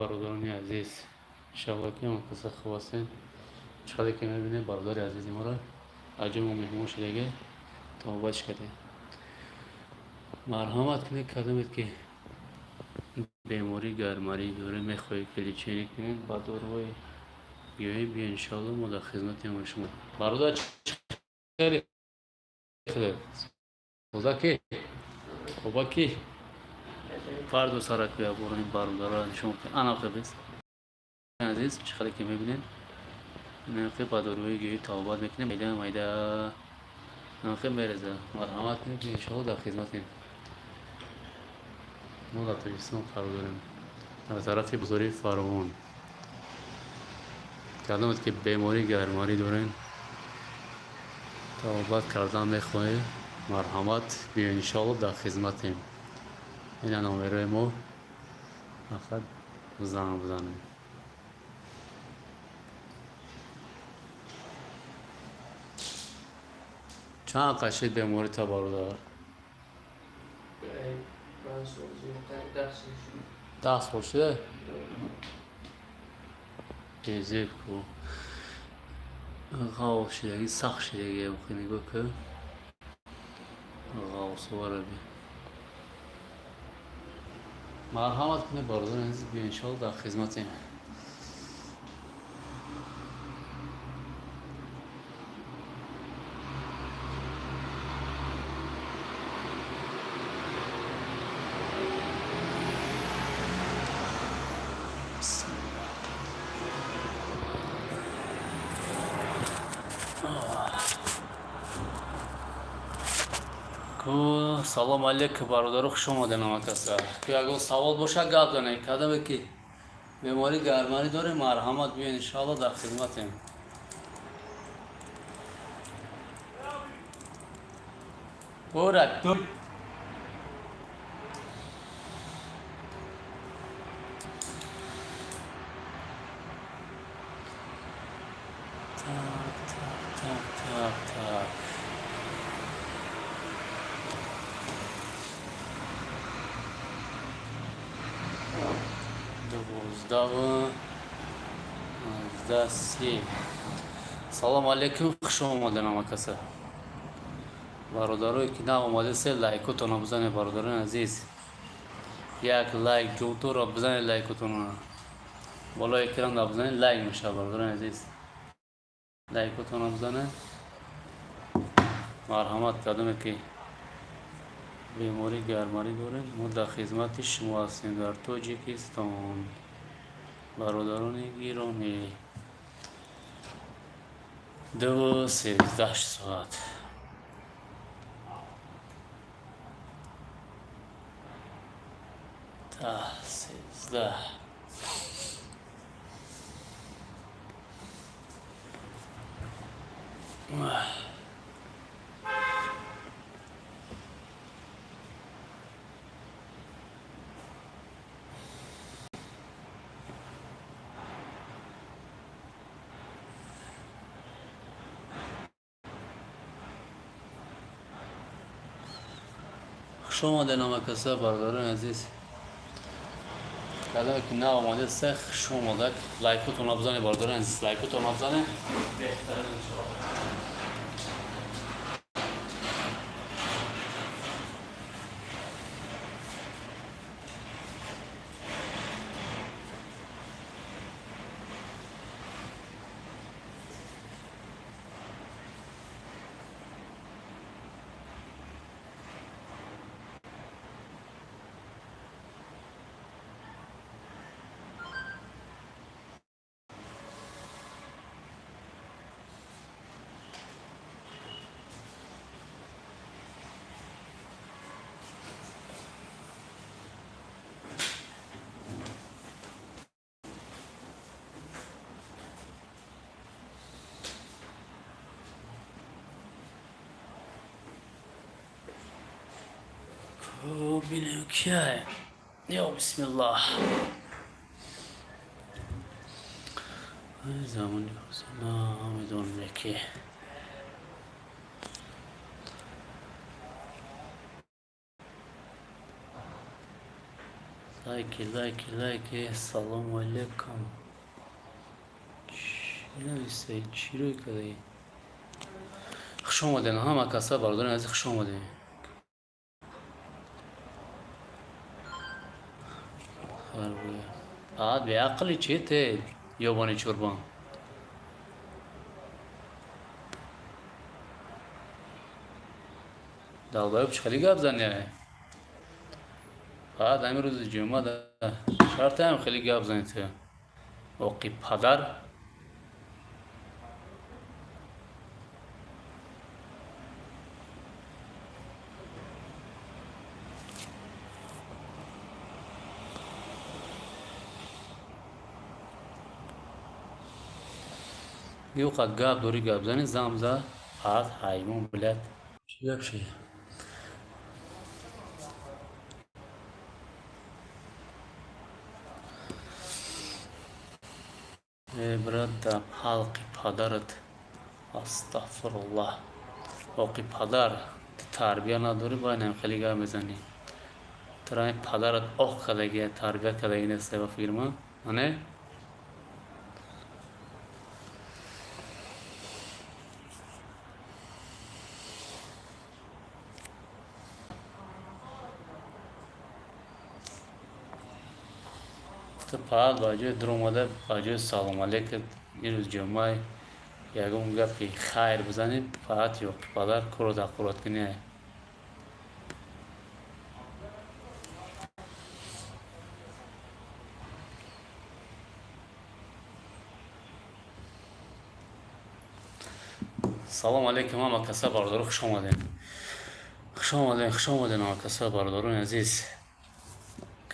برادران عزیز، انشاءالله که منتصف خوب هستین. چقدر که میبینید برادر عزیز ما را عجب و مهمون شدگه توبهش کرده. مرحمت کنید کدامید که بیماری گرماری دوره میخواهی کلیچینی کنید با دوروی بیایی بیا انشاءالله ما در خدمت شما. برادر خیلی خیلی خوزا کی؟ خوبا کی؟ فرد و سرک بیا برای برادران شما که انا خبیز عزیز چقدر که میبینید نخی با دوروی گیوی توبات میکنیم مایده نخی میرزه مرحمت کنید که انشاءالله در خدمتیم. ما در تاجیکستان قرار داریم در طرف بزرگی فراوان کدامت که بیماری گرماری دارین توبت کردن میخواهی مرحمت بیا انشاءالله در خدمتیم. این نامره ما فقط زنگ بزنیم. چند قشید بیماری تا برادر؟ 10 سال شده؟ تیزیب کو غاو شدگی سخت شدگی بخی نگو که غاو سواره بی مرحمت کنه برادر عزیز بیا انشاءالله در خدمتیم. کو سلام علیکم برادر خوش اومدین نامکسا که اگه سوال باشه گپ زنید کدامه که بیماری گرمانی داره مرحمت بیا انشاءالله در خدمتیم. برک تو tak. 12 سلام علیکم خوش اومدین نامکسا برادرایی که نه اومده سه لایکتون رو بزنید برادران عزیز. یک لایک جوتو رو بزنید لایکتون رو بالای اکران رو بزنید لایک میشه برادران عزیز. لایکتون رو بزنید مرحمت کدومه که بیماری گرماری داره ما در خدمت شما هستیم در تاجیکستان برادران گرامی. 2:13 ساعت تا 13 شما در نام کسا برادران عزیز کدام که نه آماده سخ شما دک لایکتون رو بزنید برادران عزیز لایکتون رو بزنید بهتره انشاءالله. ببینیم کیه یا بسم الله زمانی حسنا میدون که لایکی سلام علیکم. چی نویسه؟ چی روی کردی؟ خوش آمدین همه کسا بردارین از خوش آمدین. فقط به عقلی چیه ته یابانی چوربان دلبایب چه خیلی گپ زنی. فقط همین روز جمعه ده شرط هم خیلی گپ زنی ته اوقی پدر یه وقت گپ دوری گپ زنی زمزه فقط حیوان بلد چی گپ شی؟ برد حلق پدرت استغفر الله. اوقی پدر تربیه نداری باید هم خیلی گپ میزنی. ترای پدرت اوق کدگی تربیه کدگی نیسته با فیلم نه؟ تو فقط باجه در اومده باجه سلام علیکم این روز جمعه یکم گپی خیر بزنید فقط یک پدر کرد اخورات کنی. سلام علیکم همه کسا بردارو خوش آمدین. خوش آمدین همه کسا بردارون عزیز.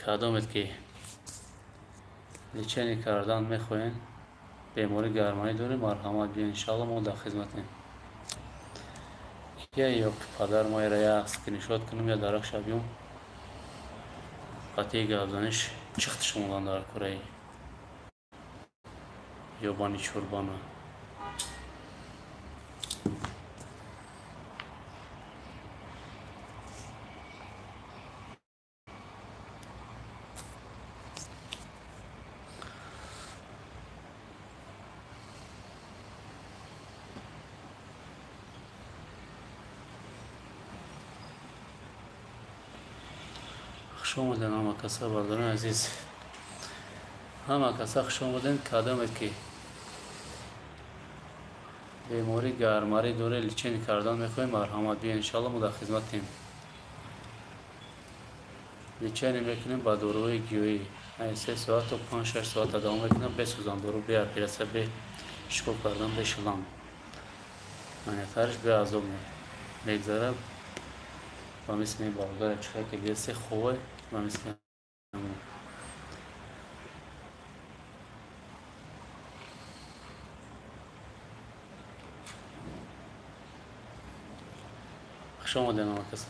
کدامت که لیچنی کردن میخواین بیماری گرمایی داریم مرحمت بیا انشالله ما در خدمتیم. که یک پدر مای را یک اسکرینشات کنم یا درک شبیم قطعی گردنش چخت شمالان در کره یا بانی چوربانه خوش آمدین همه کسا بردارن عزیز. همه کسا خوش آمدین. کدامت که بیماری گرماری دوره لیچین کردن میخوایم مرحمت بیا انشالله ما در خدمتیم. لیچین میکنیم با دوروی گیوی 3 ساعت و 5-6 ساعت ادامه میکنم بسوزم دورو بیا پیرسه به شکل کردم بشلم من فرش به عذاب میگذره و مثل این باردار چکه که گیسه خوبه و مثل همون خوش آمدین همه کسا.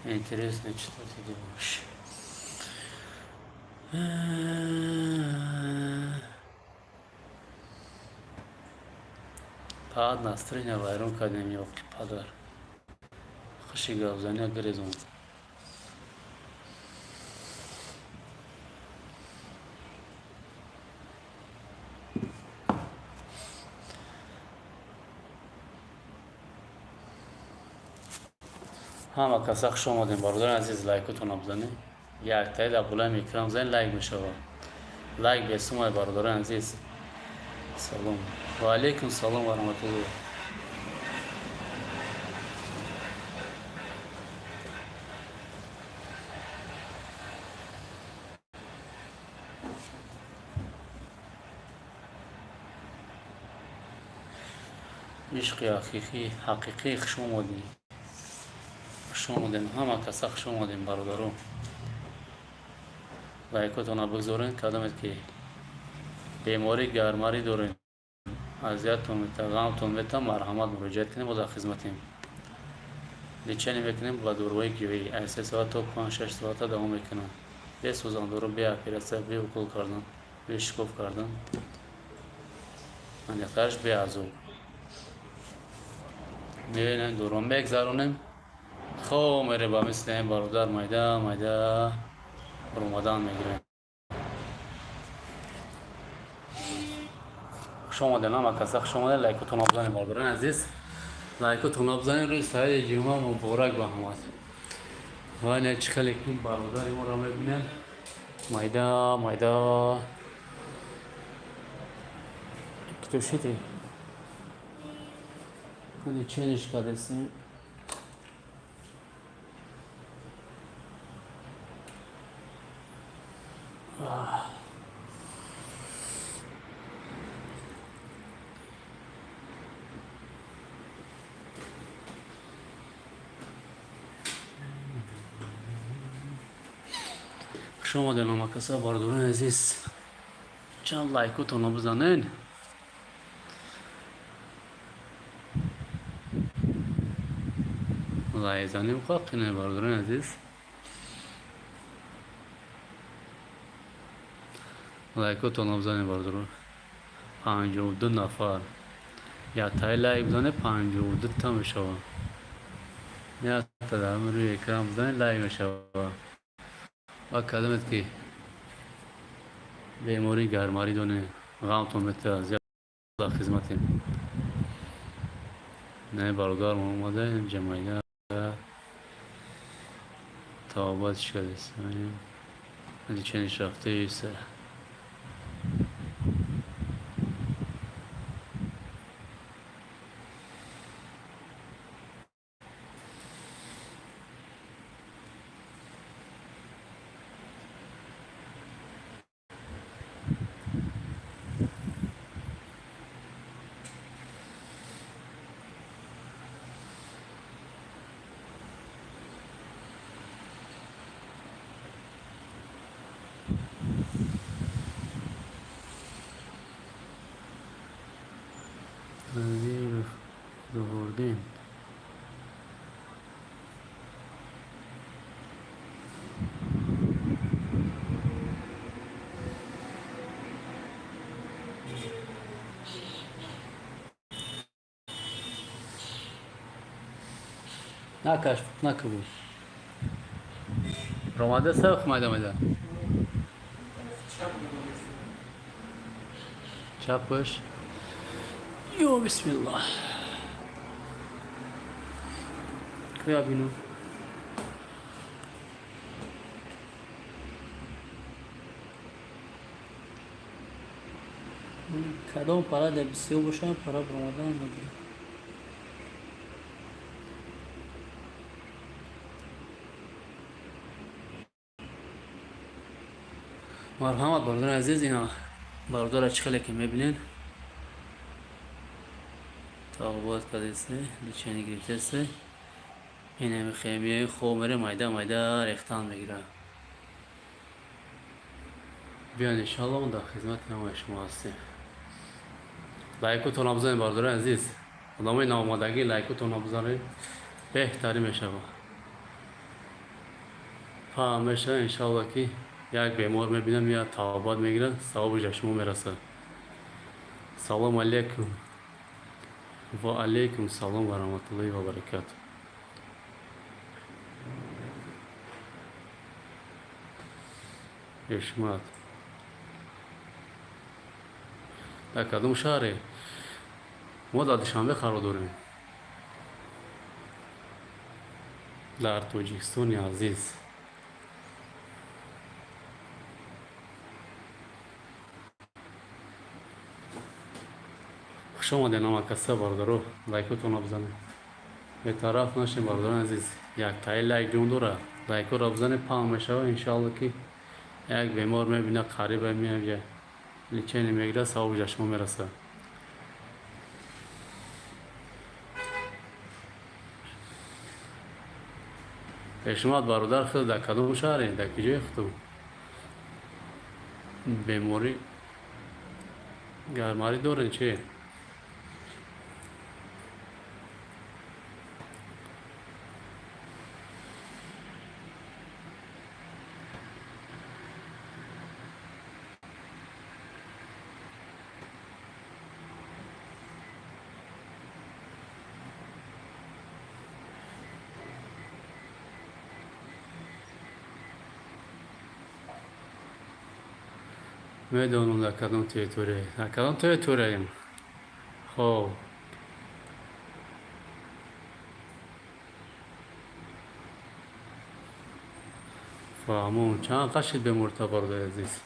Интересно что ты думаешь. فقط настроение вайрон кардем ёбки падар. Хуши гавзания грезон. همه کسا خوش آمدین برادران عزیز لایکتون بزنید. یک تایید ابولا میکرم زن لایک بشه لایک به اسم برادران عزیز. سلام و علیکم سلام و رحمت الله. عشق حقیقی خوش آمدین. خوش آمدین همه کسا خوش آمدین برادران. لایکتون بگذارین کدامت که بیماری گرماری دارین اذیتتون میته غمتون میته مرحمت مراجعت کنیم و در خدمتیم. لیچنی میکنیم با دوروی گیوی از 3 ساعت تا 5-6 ساعت دوام میکنم. به سوزاندو رو به اپیراسه به اکول کردم به شکوف کردم من یخش به ازو میبینم دوران بگذرونیم خب میره با مثل این برادر مایده مایده رمضان میگیره. خوش آمدین هم کسا خوش آمدین لایکتون رو بزنید برادران عزیز لایکتون رو بزنید روی سایت جمعه مبارک به همت و این چخلی کن برادر ما رو میبینن مایده مایده کتوشیتی کنی چینش کردستیم خوش آمدین هم کسا برادران عزیز چند لایکتون رو بزنین لایزنیم خواه کنه برادران عزیز لایکتون رو بزنین برادران 52 نفر یا تای لایک بزنه 52 تا میشه یا تا در روی اکرام بزنه لایک میشه و کلمت که بیماری گرماری دونه غمتون بته زیاد خدمتیم نه برادر اومده جمعیت تا آباد شده سمیم ولی چنش رفته ایسه زیر دوردین نکش نکبود رماده سرخ مایده چپش یو بسم الله کیا بینو کدام پرا در بسیار باشه پرا رمضان نبود مرحمت برادر عزیز اینا برادر اچخله که میبینین تا آباد کردیسته لیچنی گرفتسته این همه خیمیه خوب میره مایده مایده ریختان میگیره بیان انشاءالله من در خدمت همه شما هستیم لایکتون رو بزنید برادر عزیز آدمای ناآمادگی لایکتون رو بزنید بهتری میشه میشه انشاءالله که یک بیمار میبینم یا تا آباد میگیره ثواب جشمو میرسه سلام علیکم و علیکم سلام و رحمت الله و برکاته اشمات در کدوم شهره ما در دوشنبه قرار داریم در تاجیکستان عزیز خوش آمدین هم کسا برادرو لایکتون رو بزنید به طرف نشین برادران عزیز یک تایی لایک جون داره لایک رو بزنید پام میشه انشاءالله که یک بیمار میبینه قریب میاد لیچنی میگیره ثواب جشم میرسه پیشنهاد برادر خود در کدوم شهری در کجای خودتون بیماری گرماری دارین چی میدونم در کدام تریتوری، در کدام تریتوریم. خب فهمون چند قشت به مرتبط عزیز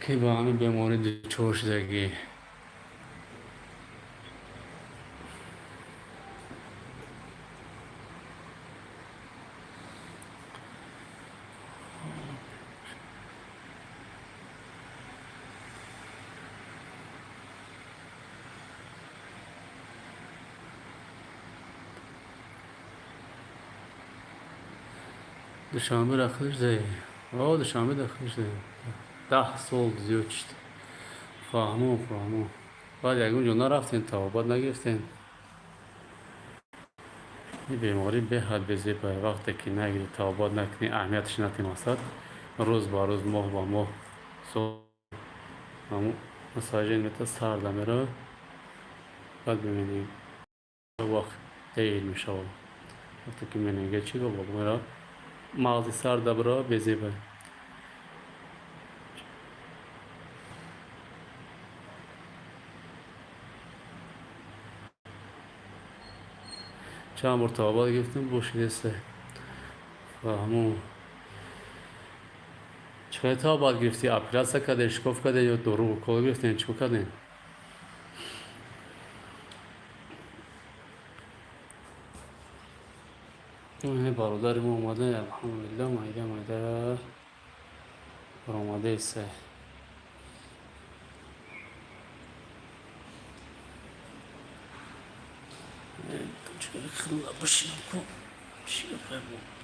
که با همین بیماری دچار شدگی. دوشنبه رخش ده دوشنبه رخش ده 10 سال زیاد شد. فهمون بعد یک اونجا نرفتین توابت نگرفتین. این بیماری به حد بزیبه وقتی که نگیری توابت نکنی اهمیتش نتیم اصد روز با روز ماه با ماه سال همون مساجین میتا سرده میره بعد ببینیم وقت دیل میشه وقتی که منیگه چی گو باید میره مغزی سرده برا بزیبه. چند بار توابت گرفتیم بوشیده سه فهمون چه توابت گرفتی؟ اپراسا کده اشکاف کده یا دورو کل گرفتین چو کدین؟ این برادر ما اومده الحمدلله مایده آماده سه چه خیلی باشیم کن چی بگم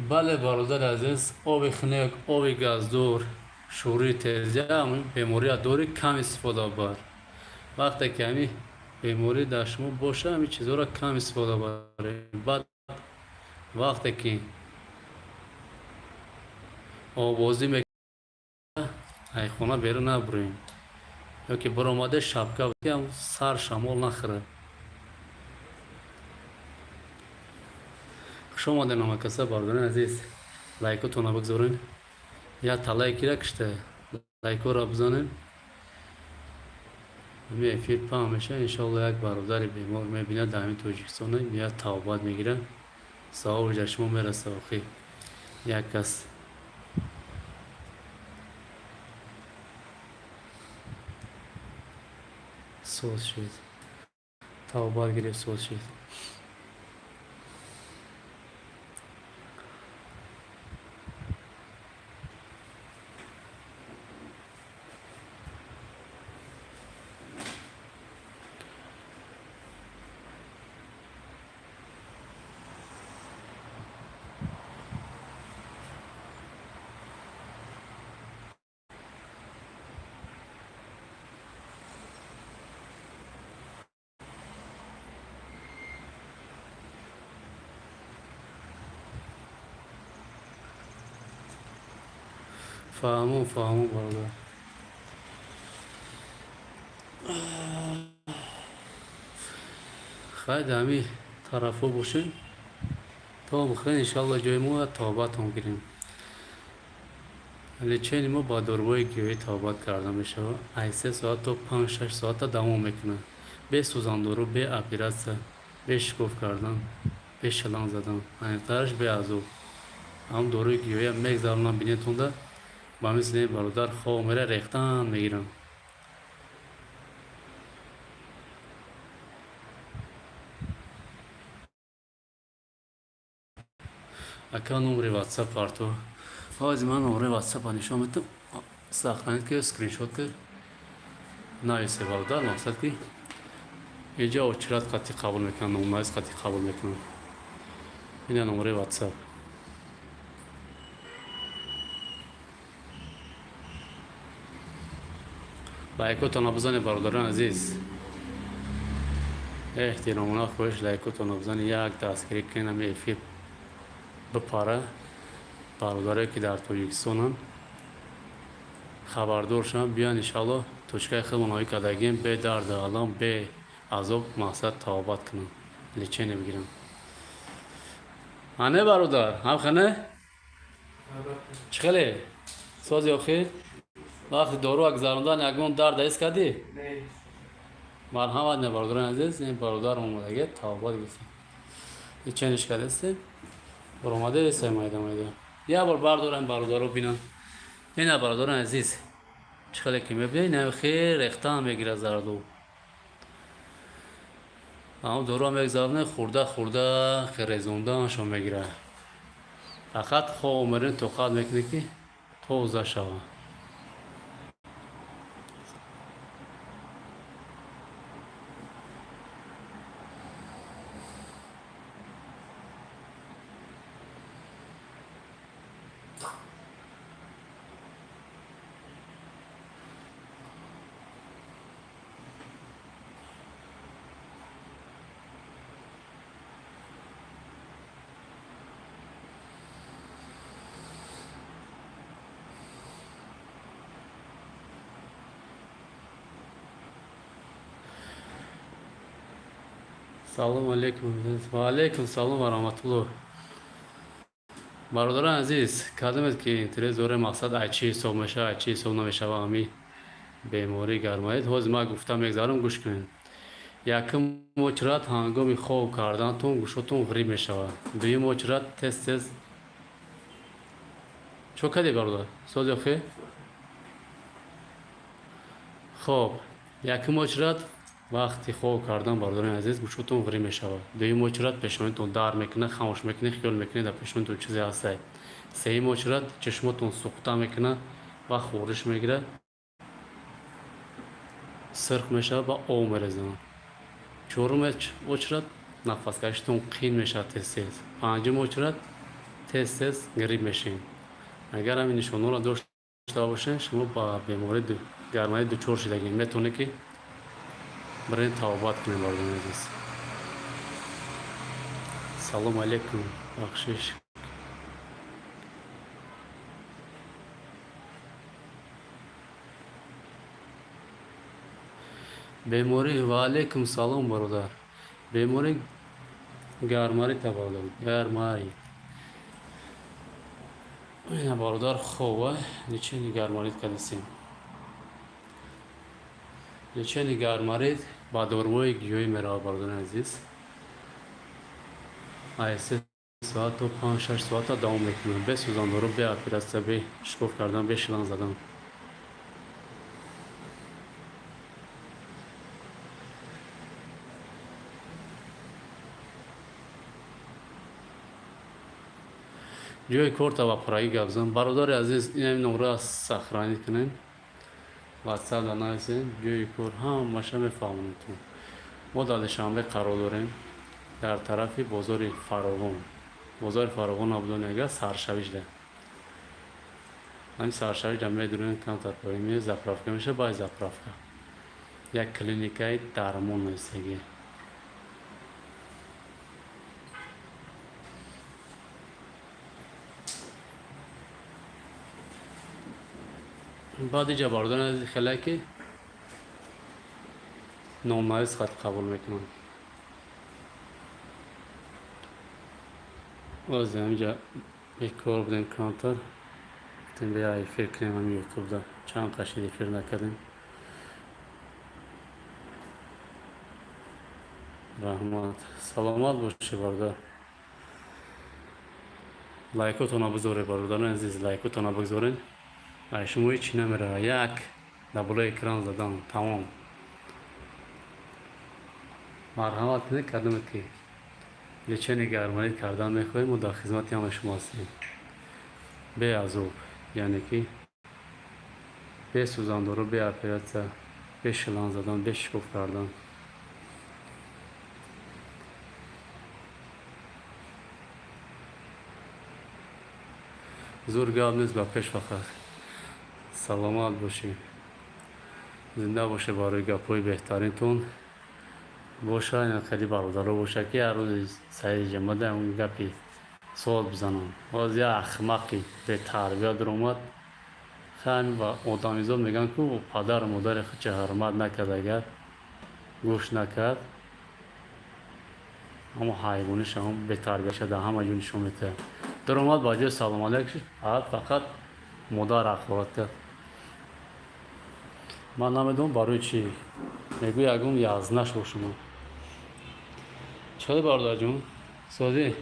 بله برادر عزیز آب خنک آب گازدار شوری تیزه همین بیماری داری کم استفاده بر وقتی که همین بیماری در شما باشه همین چیزها را کم استفاده بر بعد وقتی که آوازی میکنه ای خونه بیرون نبرین یا که برآمده شبکه هم سر شمال نخوره. خوش آمدین همکسا برادران عزیز لایکاتون رو بگذارین یا لایکی را کشته لایکو را بزنین همین افیر پا میشه انشالله یک برادر بیمار میبینه در همین توجیکستانه میاد توبت میگیره صاحب جشما میرسه آخی یک کس سوز شد توبت گیره سوز شد. فهمون برادر خیلی همی طرف ها باشین تا بخیر انشالله جای ما توبت هم گیریم ولی چین ما با داروهای گیاهی توبت کرده میشه ای 3 ساعت تا 5-6 ساعت دوام میکنه به سوزان دارو به اپیراسیون به شکوف کردن به شلنگ زدن انترش به ازو هم داروی گیاهی هم میگذارن بینیتون ده با مثل برادر خواه میره ریختن میگیرن. اکا نمره واتساپ کارتو از من نمره واتساپ نشون میدم ساختنید که اسکرین شات کرد نایسته برادر مقصد که اینجا اوچرات قطعی قبول میکنن نمایز قطعی قبول میکنن این نمره واتساپ لایکاتون بزنید برادران عزیز. احترامنا خوش لایکاتون بزنید. یک دستگیری کنم افی بپاره. برادرایی که در توجیکستان خبردار شدن بیان انشالله توشکای خودمون های کدگیم به درد الان به عذاب مقصد توبت کنم لیچه بگیرم. هنه برادر هم خنه چخلی سازی آخی وقتی دارو اگذاروندن یکمون درد ایست کردی؟ نه مرحمت نه برادران عزیز. این برادر اومدگه توبت گفتم لیچه نشکده است برامده ایست مایده مایده یه بار بردارم برادر رو بینم. این برادران عزیز چخلی که میبینی نه خیر اختام میگیره زردو اما دارو هم اگذارونه خورده خورده خیرزونده شو میگیره. فقط خواه عمرین تو خواد میکنه که توزه شوه. سلام علیکم و علیکم سلام و رحمت الله. برادران عزیز کدامت که اینترنت داره مقصد اچی حساب میشه اچی حساب نمیشه و همی بیماری گرمایید حاضر ما گفتم میگذارم گوش کنین. یکم مچرات هنگامی خواب کردن تون گوشتون غریب میشه. دوی مچرات تست چو کدی برادر سوزی آخی خب یکم مچرات وقتی خواب کردن برادران عزیز گوشتون غری میشود. دوی مچرات پیشونتون دار میکنه خاموش میکنه خیال میکنه در پیشونتون چیزی هسته. سه مچرات چشمتون سوخته میکنه و خورش میگیره سرخ میشه و آب میریزه. چهارم مچرات نفس کشتون قین میشه تست. پنجم مچرات تست غریب میشین. اگر همین نشانه را داشته باشین شما با بیماری گرمای دچار شدگی میتونه که برای توبت کنیم برادران عزیز. سلام علیکم بخشش بیماری و علیکم سلام برادر. بیماری گرماری تبادل گرمایی این برادر خوبه لیچه گرمارید کدیسیم لیچه گرمارید با داروی گیاهی میره برادران عزیز. 3 ساعت و 5-6 ساعت دوام میکنه. بسوزان دارو به اپیراسته به شکوف کردن به شلان زدن. جوی کورت و پرایی گفزن برادر عزیز این نمره سخرانی کنین واتساپ دانایسین جوی کور هم ماشه میفهمون تو. ما در شنبه قرار داریم در طرف بازار فراغون. بازار فراغون آبدون اگر سرشویش ده همین سرشویش ده میدونین کم تر پایینی زپرافکه میشه باید زپرافکه یک کلینیکای درمون نیستگی. بعد اینجا باردن از خیلی که نامنایز خط قبول میکنن. از اینجا یک کار بودیم کانتر گفتیم بیا ایفیر کنیم هم یوتیوب دا چند قشید ایفیر نکردیم. رحمت سلامت باشی برادر. لایکاتون بگذارید برادران عزیز لایکاتون بگذارین. شما هیچی نمیره یک دبلای اکران زدن تمام. مرحمت نکردم که لیچه گرمایی کردن میخواهیم و در خدمتی هم شما هستیم به عذاب یعنی که به سوزان دارو به اپیراسته به شلان زدن به شکوف کردن. زور گاب نیست با پیش فقط سلامت باشی. زنده باشه برای گپای بهترینتون. باشه این خیلی برادر باشه که هر روز سعی جمعه اون گپی سوال بزنم. باز یه اخمقی به تربیت در اومد خیلی و آدمیزاد میگن که او پدر و مادر خود چه حرمت نکرد، اگر گوش نکرد اما حیوانش هم به تربیت شده همه جونشون میته در اومد با جای سلام علیکم فقط مادر اخلاق کرد. من نمیدونم برای چی میگوی اگم یازده شو شما چه برادر جون سازی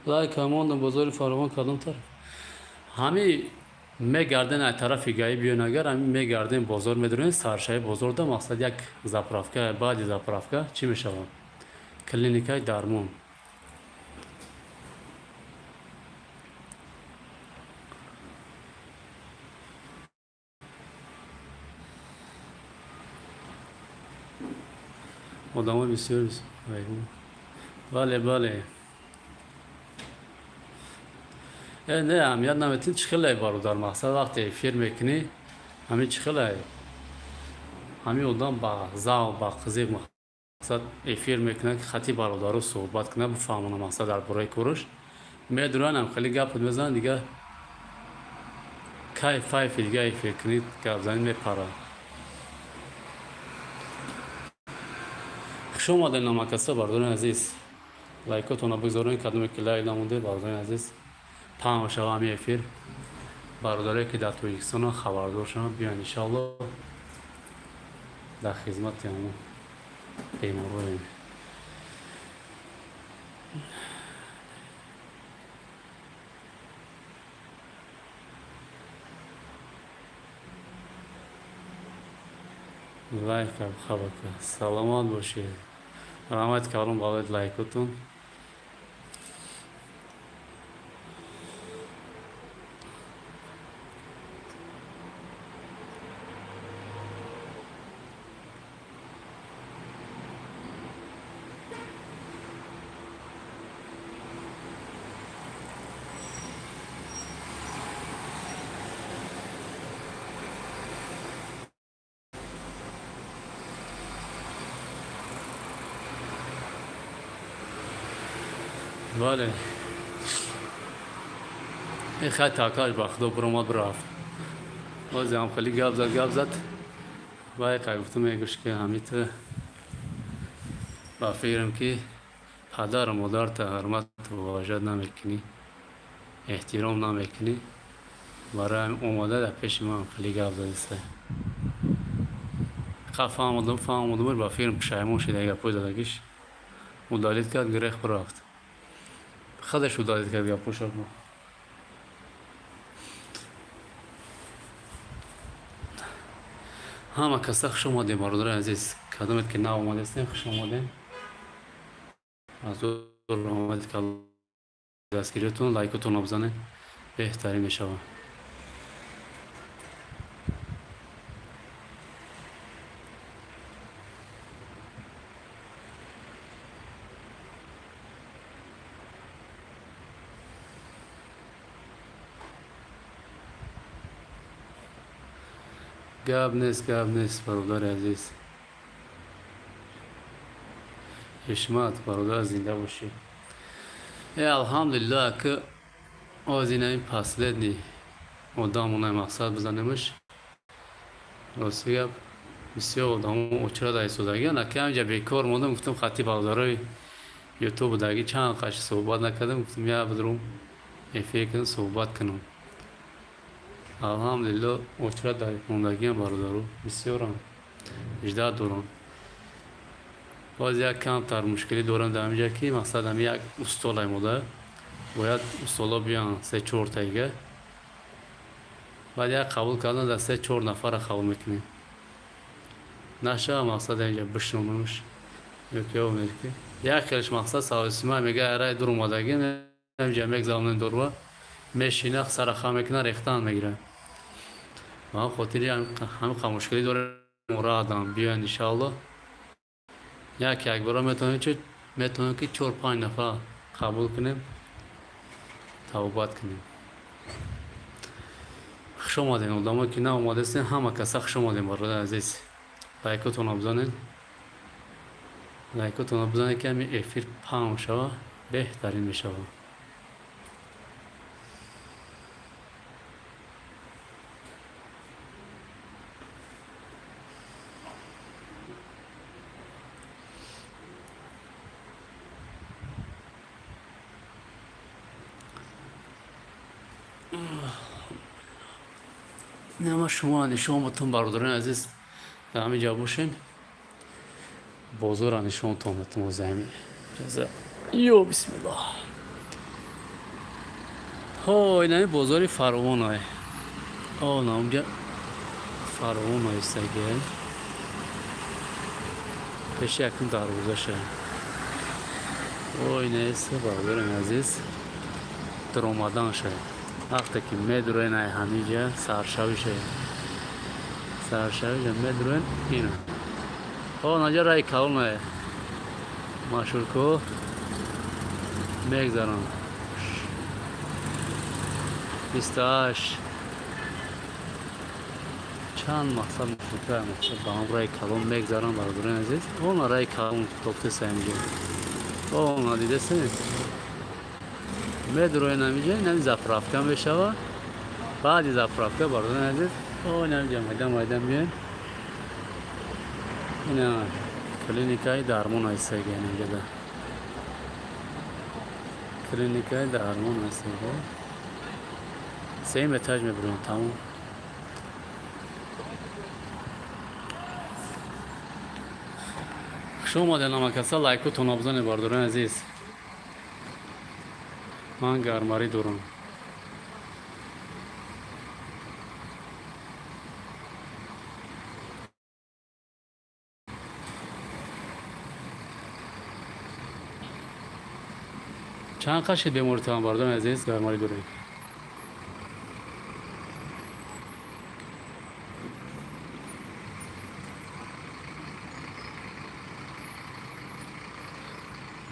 لایک کمان بازار فراوان کدام طرف همین میگردن از طرف گایی بیان اگر همین میگردن بازار میدونین سرشای بازار ده مقصد یک زپرافکا بعد زپرافکا چی میشه کلینیکای درمون آدم بسیار بله بله نه اهمیت نمیتین چخلای برادر مقصد وقتی فیر میکنی همین چخلای همین آدم با زاو با قزیق مقصد افیر میکنه که خطی برادر رو صحبت کنه بفهمونه مقصد در برای کورش میدونن هم خیلی گپ میزنن دیگه کای فایف دیگه افیر کنید گپ زنید میپره خوش آمدین نامکسته برادران عزیز لایکاتون رو بگذارین کدومی که لایک نمونده برادران عزیز پاهم شما همین افیر برادرایی که در توجیکستان خبردار شما بیان انشالله در خدمت همون بیماران لایک خبر کرد سلامات باشید رحمت کردم بالای لایکتون بله این خیلی تاکاش با خدا برامد برافت بازی هم خیلی گپ زد و یک گفتم میگوش که همیت با فکرم که پدر و مادر تا حرمت و واجد نمیکنی احترام نمیکنی برای اومده در پیش من خیلی گپ زد فهمودم با فکرم پشیمون شده اگر پوی زدگیش مدالیت کرد گریخ برافت خودش مدالیت کرد گپ پوشد همه کسا خوش آمدین برادر عزیز کدومت که نه آمده استیم خوش آمدین از دور آمدید که دستگیریتون لایکتون رو بزنین بهتری می شود گپ نیست برادر عزیز حشمت برادر زنده باشی الحمدلله که آزینه این پسلدنی آدامونه مقصد بزنیمش راستی گپ بسیار آدامو اچرا دایی سودگی نکه همینجا بیکار موندم گفتم خطی برادرای یوتیوب داگی چند قش صحبت نکردم گفتم یا بدروم فکر صحبت کنم الحمدلله اچرا دایی موندگی هم برادرو بسیار هم اجده دوران باز یک کم تر مشکلی دارم در اینجا که مقصد هم یک استولای موده باید استولا بیان 3-4 تایگه بعد یک قبول کردن در 3-4 نفر قبول میکنیم نشه مقصد اینجا بشنونمش یکی ها میرکی یک خیلیش مقصد ساویسیمه میگه ارای دور اومدگی اینجا یک زمان دور میشینه سرخه میکنه ریختن میگیره ما خاطری همین مشکلی داره مرادم بیان انشالله یک برای میتونیم که 4-5 نفر قبول کنیم توبت کنیم. خوش آمدین آدم‌ها که نه اومده هستین همه کسا خوش آمدین برادر عزیز. لایکاتون بزنین، لایکاتون بزنین که همین افیر پام شوه بهترین میشوه. نه شما بتون برادران عزیز در همین جا باشین. بازار نشون تون زمین یو بسم الله. ها این بازاری فراوان های نامجا فراوان های سگه پیش یکم دروازه شه. این سه برادران عزیز در اومدن شه وقتی که میدروین همینجا سرشوی شه میدروین اینو نجا رای کلونه مشهور کو میگذارم 28 چند مقصد مقصد با هم رای کلون میگذارم برادران عزیز. رای کلون توفته سیمجا دیده سیم میدروین همینجا نمی زفرافکم بشوه بعدی زفرافکه برادران عزیز نمیجا مایدم بیان اینا کلینیکای درمان های سگه اینجا ده کلینیکای درمان های سگه سیم اتاج میبرون تمام. شما در نام کسا لایکتون بزنید برادران عزیز. من گرماری دارم. چند قشت بیمورتان برادران عزیز گرماری داریم.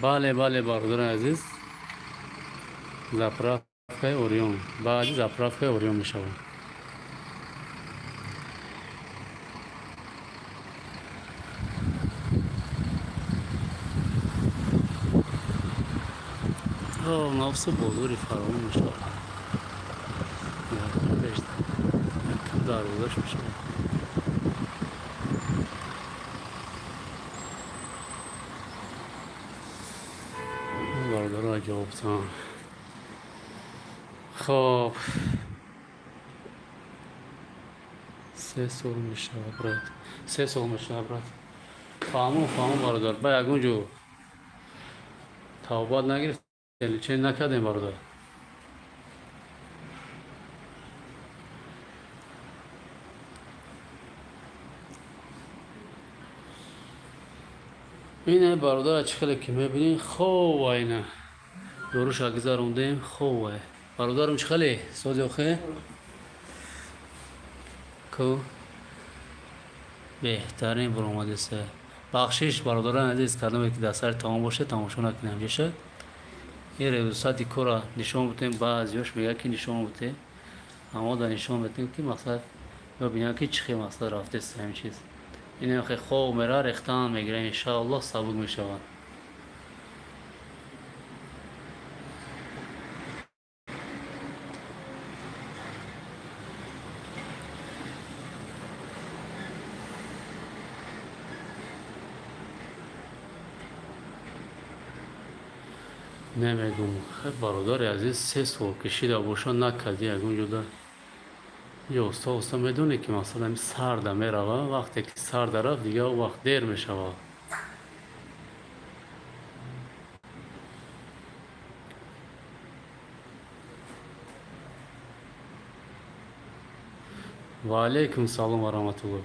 بله برادران عزیز زفرافکه اوریون بعدی زفرافکه اوریون میشود. نفس بزرگی فراوان میشه یکم دروازش میشه باردار جوابتان. خب 3 سال میشه برات 3 سال میشه برات فهمون باردار با یکون جو توبات نگرفت چه نکردیم برادر. اینه برادر چخلی که میبینین خوب اینه دوروش گذروندیم خوبه برادرم چخلی سوزی آخه کو بهترین برآمده سه بخشش برادران عزیز کردم که دستر تمام باشه تماشا نکنیم جشه یه روزاتی کورا نشون بتیم بعضیش میگه که نشون بتیم اما دا نشون بتیم که مقصد ببینیم که چه مقصد رفته است همین چیز. این خیلی خوب میره ریختن میگیره انشاءالله سبک میشود. نمیگم خیلی برادر عزیز 3 سال کشیده باشه نکردی اگه اونجا یا استا میدونه که مثلا سرد میروه وقتی که سرد رفت دیگه وقت دیر میشوه. و علیکم سلام و رحمت الله.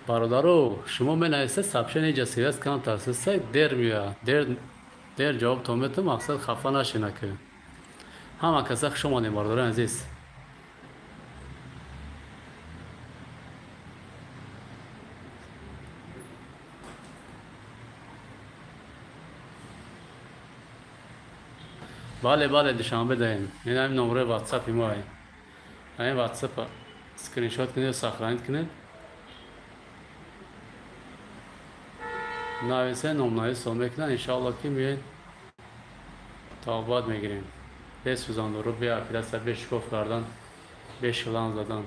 برادرو شما من ایسته سبشن جسیرست کنم تاسیسته دیر میوه دیر دیر جواب تو میتم مقصد خفه نشینه که همه کسا خوش آمدین برادران عزیز. بله بله دوشنبه دهیم. این همین نمره واتساپ ما هست. این واتساپ اسکرین شات کنید و سخرانید کنید. نویسه نمونه سو میکنن انشاءالله که میگه تاباد میگیریم. بسوزان رو بیا پیرسته بهش گفت کردن بهش شلان زدن.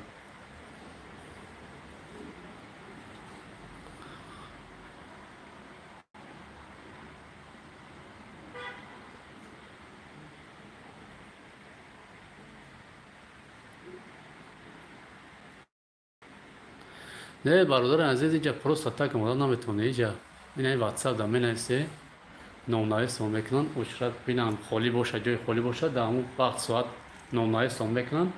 نه برادر عزیز اینجا پروست اتاک مدام نمیتونه اینجا این واتساپ دام مینویسه نمونه سو میکنن اچرات بینم خالی باشه جای خالی باشه در اون وقت ساعت نمونه سو میکنن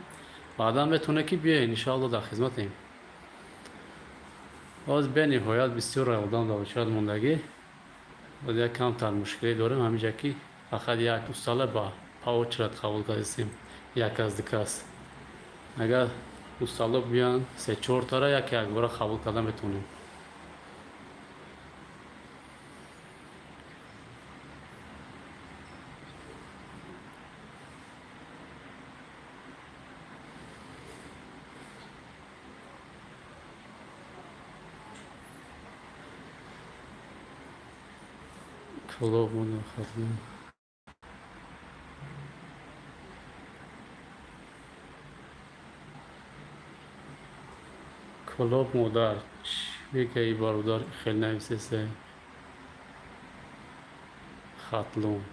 بعدا بتونه که بیاین انشاءالله در خدمتیم. باز به نهایت بسیار آدم در وچرات موندگی و یک کم تر مشکلی داریم همینجا که فقط یک دو ساله با پاوچرات قبول کردیم یک از دیگه است. اگر دو ساله بیان سه چهار تا را یک بار قبول کردن بتونیم. کلوب مونو خدمت کلوب مادر یکی ای برادر خیلی نویسه خطلون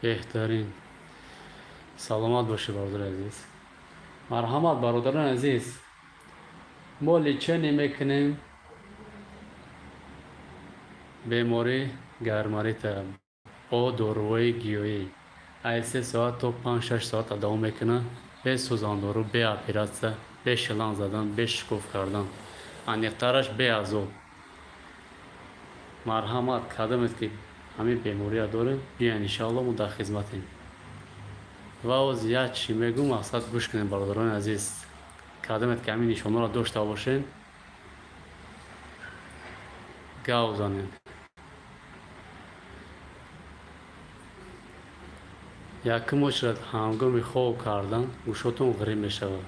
بهترین سلامت باشه برادر عزیز. مرحمت برادران عزیز. ما لیچه نمیکنیم بیماری گرماری تا با داروهای گیاهی از 3 ساعت تا 5-6 ساعت ادامه میکنه. به سوزاندارو به اپراسیون به شلان زدن به شکوف کردن انیقترش به ازو مرحمت کدامت که همین بیماری داریم بیا انشاءالله ما در خدمتیم. و از یک چی میگم مقصد گوش کنین برادران عزیز. کدامت که همین نشانه را داشته باشین گاو زنین. یک مچرت هنگام خواب کردن گوشتون غریب میشود.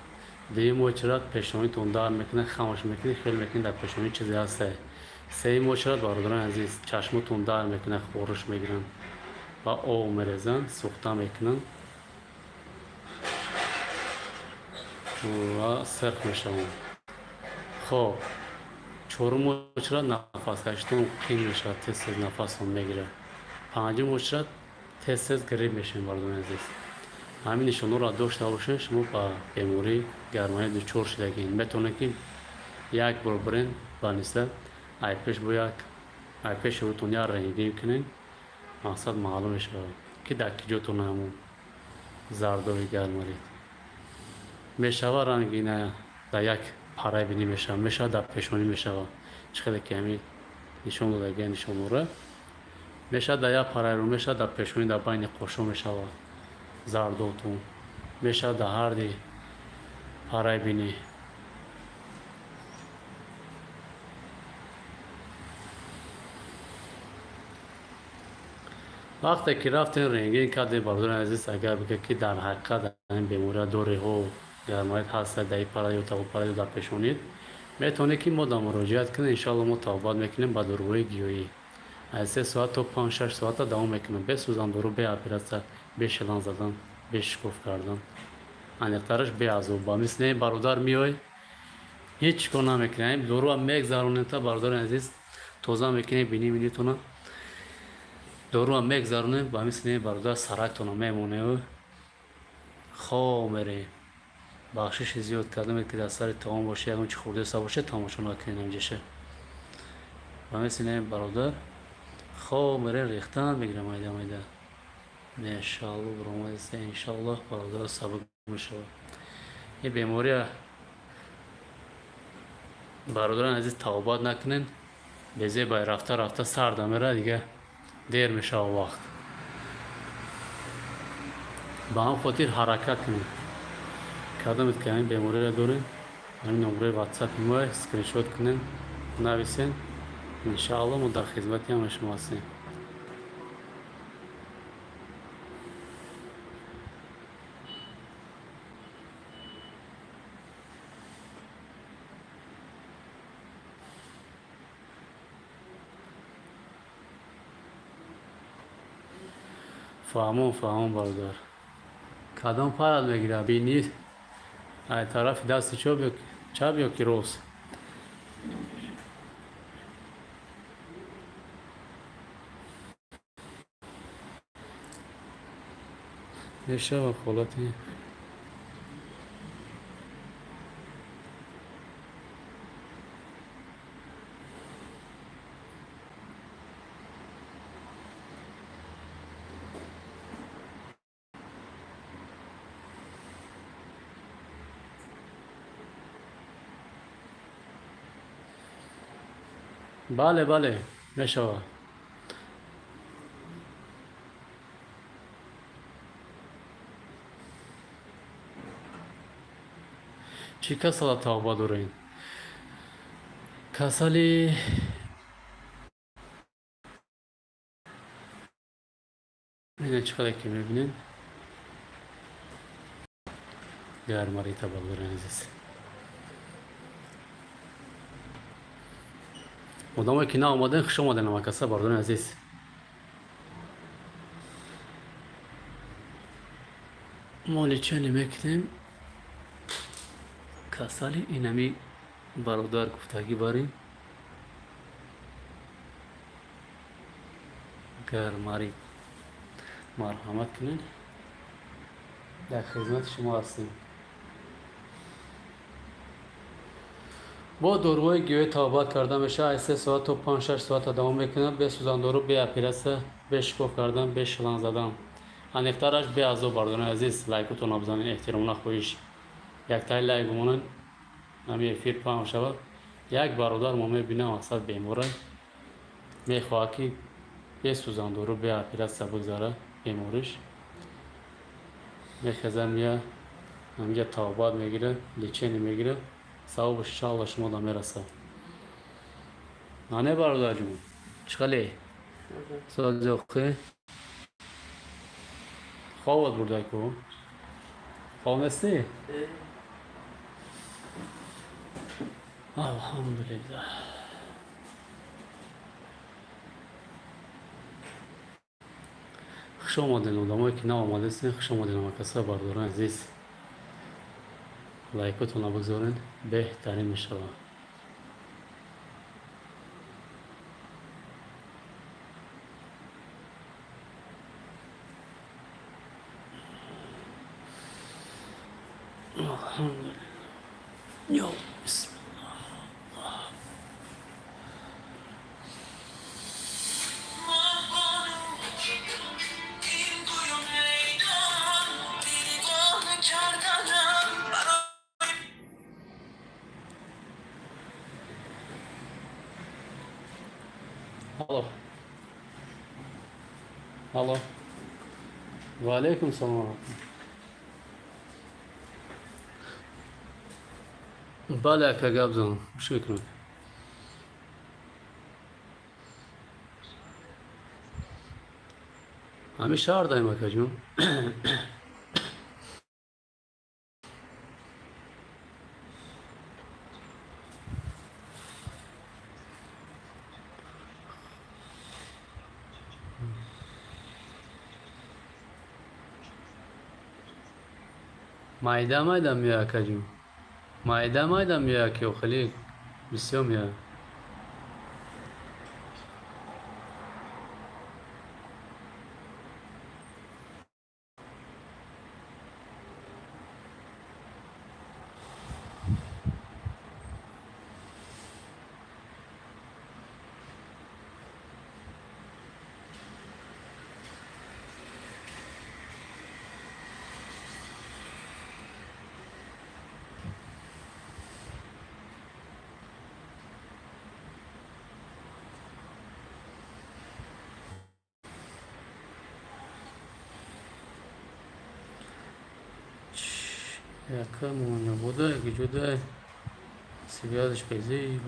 دوم مچرت پیشانیتون دار میکنه خاموش میکنه خیلی میکنه در پیشانی چیزی هسته. سوم مچرت برادران عزیز چشمتون دار میکنه خورش میگیرن و آب میریزن سوخته میکنن و سرخ میشون. خب چهارم مچرت نفس کشیدن قیم میشه تست نفس میگیره. پنجم مچرت تست گریب میشین برادران عزیز. همین نشانه را داشته باشین شما با بیماری گرمایی دچار شدگین بتونه که یک بار برین بانسته ای پیش با یک ای پیش روتون یا رنگی کنین مقصد معلوم شد که در کجاتون همون زردوی گرماری میشوه رنگینه در یک پاره بینی میشه در پیشانی میشوه چقدر که همین نشان دادگی نشانه را میشه در یک پاره رو میشه در پیشانی در بین قشو میشوه زردوتون میشه در هر دی پاره بینی. وقتی که رفتین رنگین کردین برادران عزیز اگر بگه که در حقیقت این بیماری دوره ها گرمایت هست در این پاره یا تا پاره در پیشونید میتونه که ما در مراجعت کنیم انشاءالله ما توبات میکنیم با داروهای گیاهی از 3 ساعت تا 5-6 ساعت دوام میکنیم به سوزان دارو به اپراسیون به شلان زدن به شکوف کردن انیقترش به ازو با مثل این برادر میای هیچ کار نمیکنیم دارو هم میگذارونیم تا برادر عزیز توزه میکنیم بینی میتونه دارو هم میگذارونیم با مثل این برادر سرکتون میمونه و خواه میره بخشش زیاد کردم که در سر تمام باشه اون چی خورده سا باشه تماشا نکنیم جشه و مثل این برادر خواه میره ریختن میگیرم ایده انشاءالله برامد است انشاءالله برادر سبب میشه. این بیماری برادران عزیز توبات نکنین بزه باید رفته رفته سرده میره دیگه دیر میشه وقت. با هم خاطر حرکت کنیم. کدامت که این بیماری را داریم همین نمره واتساپ ما اسکرین شات کنین نویسین انشاءالله ما در خدمت هم شما هستیم. فهمون برادر کدام پرد میگیره بینید ای طرف دست چپ یا که راست میشه و خلاتی بله میشه. چی کسل تابا دارین؟ کسلی اینه چقدر که میبینین گرماری تابا دارین عزیز. مدام که نه آمدن خوش آمدن اما کسا بردن عزیز. مالی چه نمیکنیم کسالی اینمی برادر گفتگی باریم گرماری مرحمت کنین در خدمت شما هستیم. با داروهای گیاهی تابات کرده میشه 3 ساعت و 5-6 ساعت دوام میکنه. به سوزان دارو به اپیراسه به شکوف کردن به شلنگ زدن انیفترش به ازو بردن عزیز. لایکتون بزنین احترام نخواهیش یک تای لایک بمونن همین افیر پاهم شود. یک برادر ما میبینه اصلا بیماره میخواه که به سوزان دارو به اپیراسه بگذاره بیمارش میخزه میه همینجا تابات میگیره لیچینی میگیره ثوابش انشاءالله شما دا میرسه. نه برادر جون چخلی ساز اوخی خوابت برده که خواب نستی؟ الحمدلله. خوش آمدین آدمایی که نه آمده هستین خوش آمدین اما کسا بردارن عزیز. لایکتون بگذارین بهترین میشه. الحمدلله. یا بسم الله. الو و علیکم السلام. بله اکا گابزان شکرا. همین شهر دایم اکا جون. مایده میاد اکا جون مایده میاد که خیلی بسیار میاد. яка моня вода, гіджуда, связочка пейзи.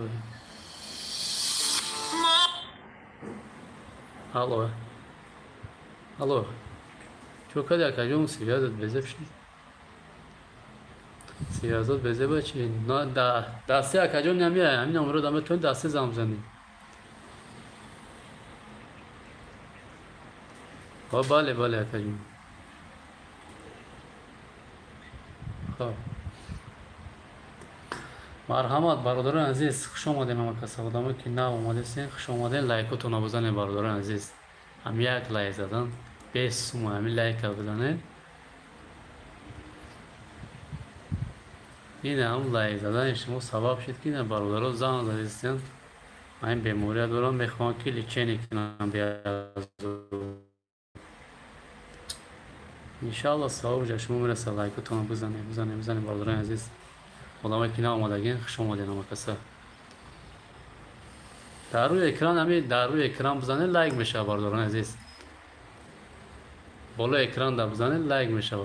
Алло. Алло. Чё, когда кажем связать безе пшни? Связать безе бачи. Но да се кажем не амия, амина умро даме тон да се замзани. خب بله کجون خب مرحمت برادران عزیز خوش آمدین همه کسا بودم که نه اومده سین خوش آمدین لایکتون بزنین برادران عزیز هم یک لایک زدن 20 سوم همین لایک بزنین این هم لایک زدن شما سبب شد که نه برادران زن زدیستین من بیموری دارم میخوام که لیچینی کنم بیازو انشالله صاحب جشن میرسه لایکتون بزنید برادران عزیز آدمایی که اومدگین خوش اومدین همه کسا در روی اکران بزنید لایک میشه برادران عزیز بالا اکران دا بزنید لایک میشه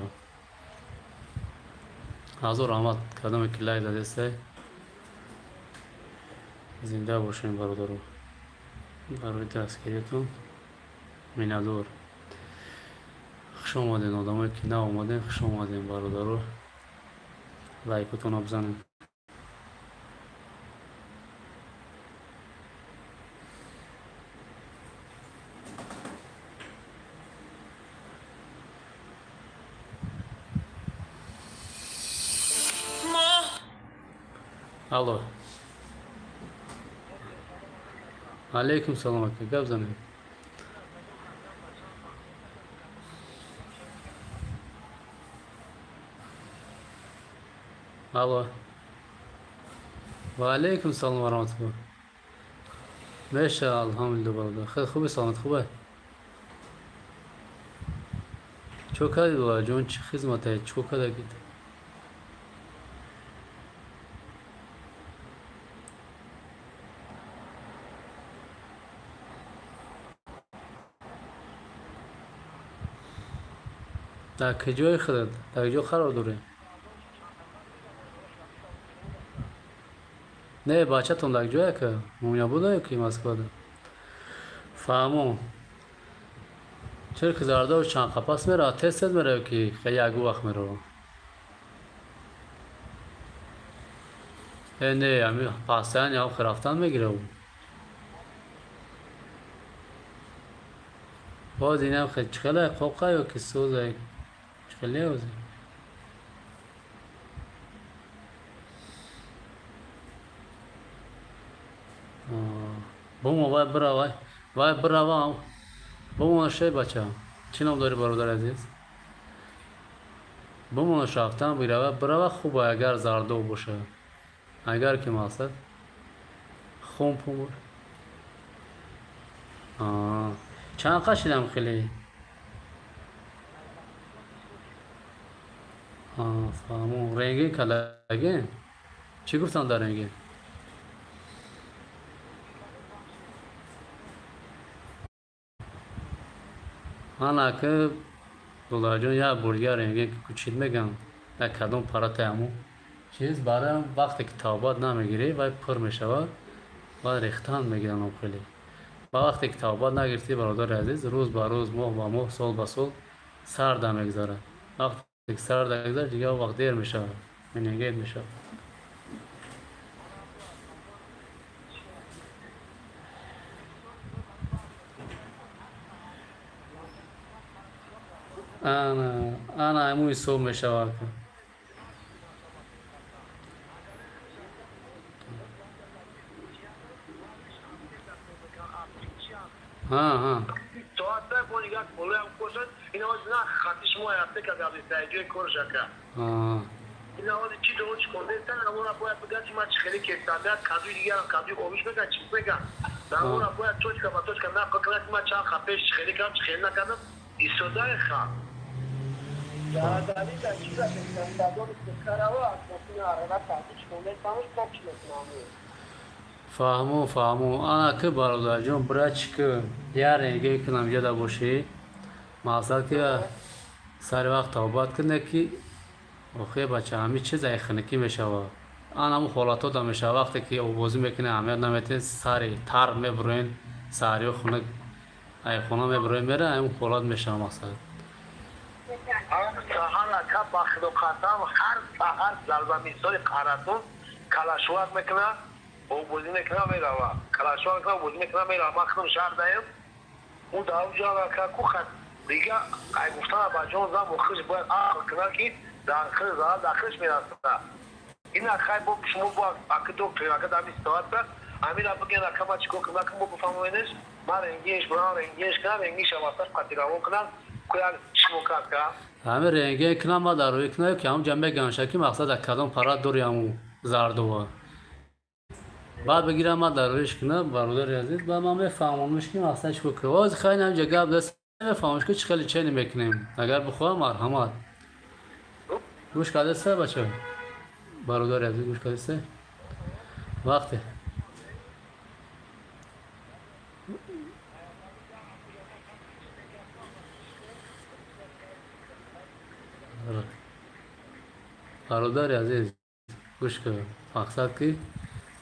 حضور رحمت کدام که لایک دادسته زنده باشین برادران برای دستگیریتون مینادور خوش اومدین آدمایی که اومدین خوش اومدین برادران لایکتون بزنین الو علیکم سلام گپ زنید الو و علیکم سلام و رحمت الله میشه الحمدلله برادر خیلی خوبی سلامت خوبه چو کردی دولا جون چی خدمته چو کردی در کجای خودت در کجا قرار داری نه بچه‌تون در کجایه که مویا بوده که مسکو ده فهمو چرا که زرده و چند قپس میره تست میره که خیلی یک وقت میره نه امی پاسن یا خرفتن میگیره باز اینم خیلی چخله قوقه یا که سوزه چخله اوزه بوم وای برا وای برا بوم شی بچه چی نام داری برادر عزیز بوم رفتن بیره برا خوبه اگر زردو باشه اگر که مقصد خون پومور چند قشیدم خیلی فهمون رنگی کلگه چی گفتن در رنگی ана که دلار جان یا برگر رنگی که کوچیک میگم یک کدوم پرات همو چیز برای وقتی که تابات نمیگیری و پر میشود و ریختن میگیرن خیلی با وقتی که تابات نگرفتی برادر عزیز روز با روز ماه با ماه سال با سال سرد میگذاره وقتی که سرد میگذاره دیگه وقت دیر میشه منیگید میشه انا موی صبح میشود ها تو حتی بونیگات بولم کوشن اینا از نه خاطیش مو یافته که قبل سایجی کورشکا اینا از چی دوش کنده تن اون باید بگم ما چخلی که استاندارد کادو دیگه کادو اوبیش بگم چی بگم اون باید توچکا با توچکا نه کلاس ما چا خپش خیلی کم چخلی نکردم ایستادای خام یا داری تا چیزا که استاندارد کاروا اصلا آره کادوش کنده تامش کامچ نمیشه فهمو انا که برادر جون برای که یار رنگی کنم جدا باشی مقصد که سر وقت تابات کنه که آخه بچه همین چیز خنکی میشوه آن همون حالات ها میشه وقتی که او بازی میکنه همه نمیتونه سری تر میبروین سری و خونه ای خونه میبروین میره همون حالات میشه مقصد سهر اکا بخت و قسم هر سهر ضربه میسای قراتون کلاشوار میکنه او بازی میکنه میروه کلاشوار میکنه بازی میکنه میروه ما خودم شهر داریم اون داو جان اکا کو خد دیگه ای گفتن با جان زم مخش باید آخر کنه که داخل زال داخلش میرسه این اخای با شما با اکا دکتر اکا دامی استوات امیر ابو گنا کما چیکو کنه کما بفهمونش ما رنگیش برام رنگیش کنه رنگیش واسه قطیرامون کنه کویان شما کاکا همه رنگه کنم ما در روی کنه که هم جنبه گنشکی مقصد از کدام پرات دوری همون زردوه بعد بگیرم ما در رویش کنه برادر عزیز و ما میفهمونش که مقصدش کو که واز خیلی هم جگه دست میفهمونش که چه خیلی چه نمیکنیم اگر بخواه مرحمت گوش کده سه بچه برادر عزیز گوش کده سه وقتی برادر عزیز گوش که مقصد که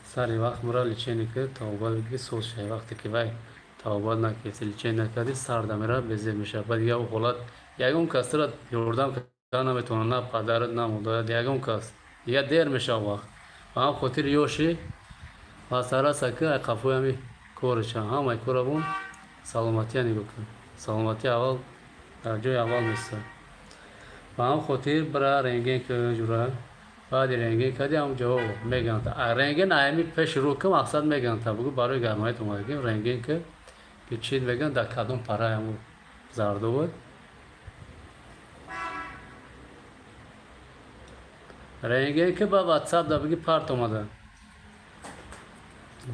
سری وقت مرا لیچینی که توبه بگی سوز شه وقتی که وای توبه نکردی لیچین نکردی سرد میره بزه میشه بعد یا حالت یگون کس را یوردم که نمیتونه نه پدرت نه مادرت یگون کس یا دیر میشه وقت و هم خاطر یوشی و سر سکه قفوی همی کورش هم کور بون سلامتی نگاه کن سلامتی اول در جای اول میسته و هم خاطر برای رنگین که جوره بعد رنگین کردی هم جواب میگن تا رنگین ایمی پیش رو که مقصد میگن تا بگو برای گرمایت اومدیم رنگین که چی میگن در کدوم پرای همون زرده بود رنگین که با واتساپ دا بگی پارت اومده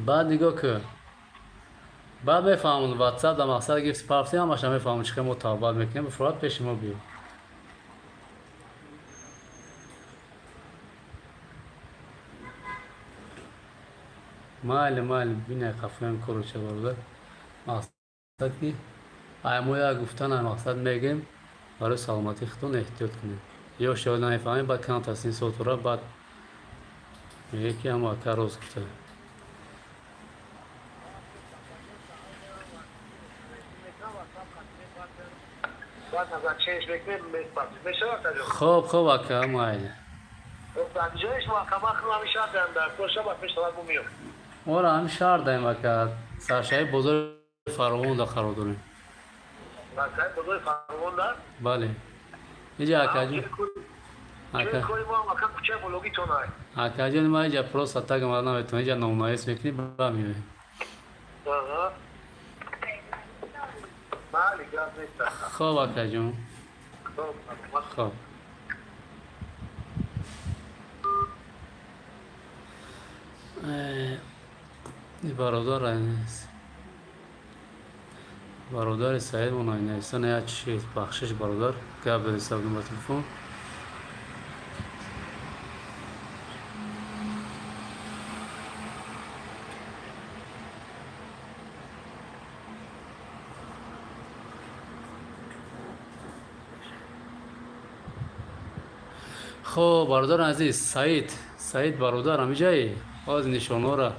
بعد نگاه که بعد میفهمون واتساپ دا مقصد گیفت پارتی هم باشه میفهمون چه مطابقت میکنیم بفراد پیش ما بیو مال بینه قفویم کرو چه برده مقصد که ایمویا گفتن مقصد میگیم برای سلامتی خودتون احتیاط کنید یا شاید نمیفهمید بعد کنم تصمیم صوت را بعد میگه که هم اکر روز گفته خوب اکر مایل اور هم شهر داریم اکر سرشای بزرگ فرمون داخل داریم بزرگ فرمون دار؟ بله اینجا اکر جون ما اینجا پرو ستا که مرنا بتونه اینجا نمونایس میکنی با میوه خوب اکر جون خوب برادر سعید من اینستا نه چی بخشش برادر گپ بده حساب نمبر تلفن خب برادر عزیز سعید برادر همیجایی از نشانه را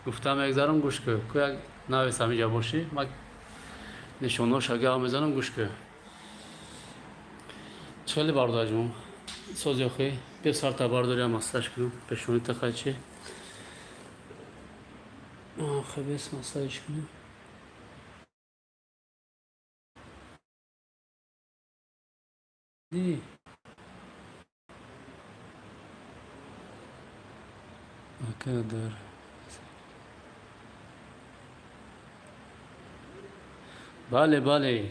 گفتم یکذارم گوش که یک نویس همیجا باشی ما نشانه شگه میزنم گوش که چلی برادر جون سازی آخی بیا سر تا برداری هم مستش کنم پیشونی تخیل چی آخه بیس مستش کنم دی اکدر بله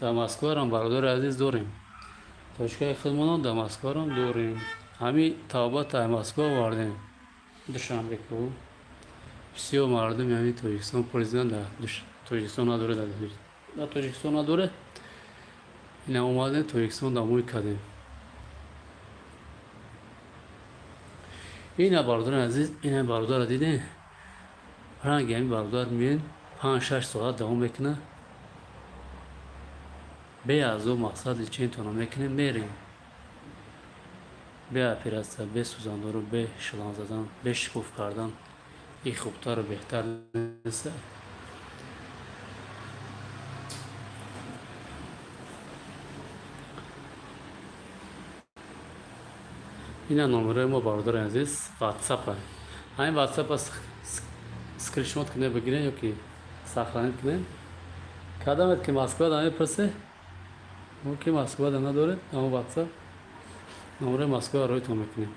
دماسکو هم برادر عزیز داریم تاشکای خودمون دماسکو هم داریم همین تابات دماسکو واردیم دوشنبه کو بسیار مردم یعنی تاجیکستان پرزیدنت در تاجیکستان نداره در تاجیکستان نداره این اومدن تاجیکستان دموی کردیم این برادر عزیز این برادر دیدین رنگ این برادر میین 5-6 ساعت دوام میکنه به از او مقصد چین تونو میکنه میریم به اپیراسیا، به سوزاندن و به شلان زدن، به شکوف کردن این خوبتر و بهتر نیست. این نمره ما برادر عزیز واتساپ های. همین واتساپ اسکرینشات کنه بگیرین یا که ساخرانی کنه. کدامت که مسکو داره پرسه، اون که مسکو نداره، اما واتساپ نمره مسکو روی تو میکنیم.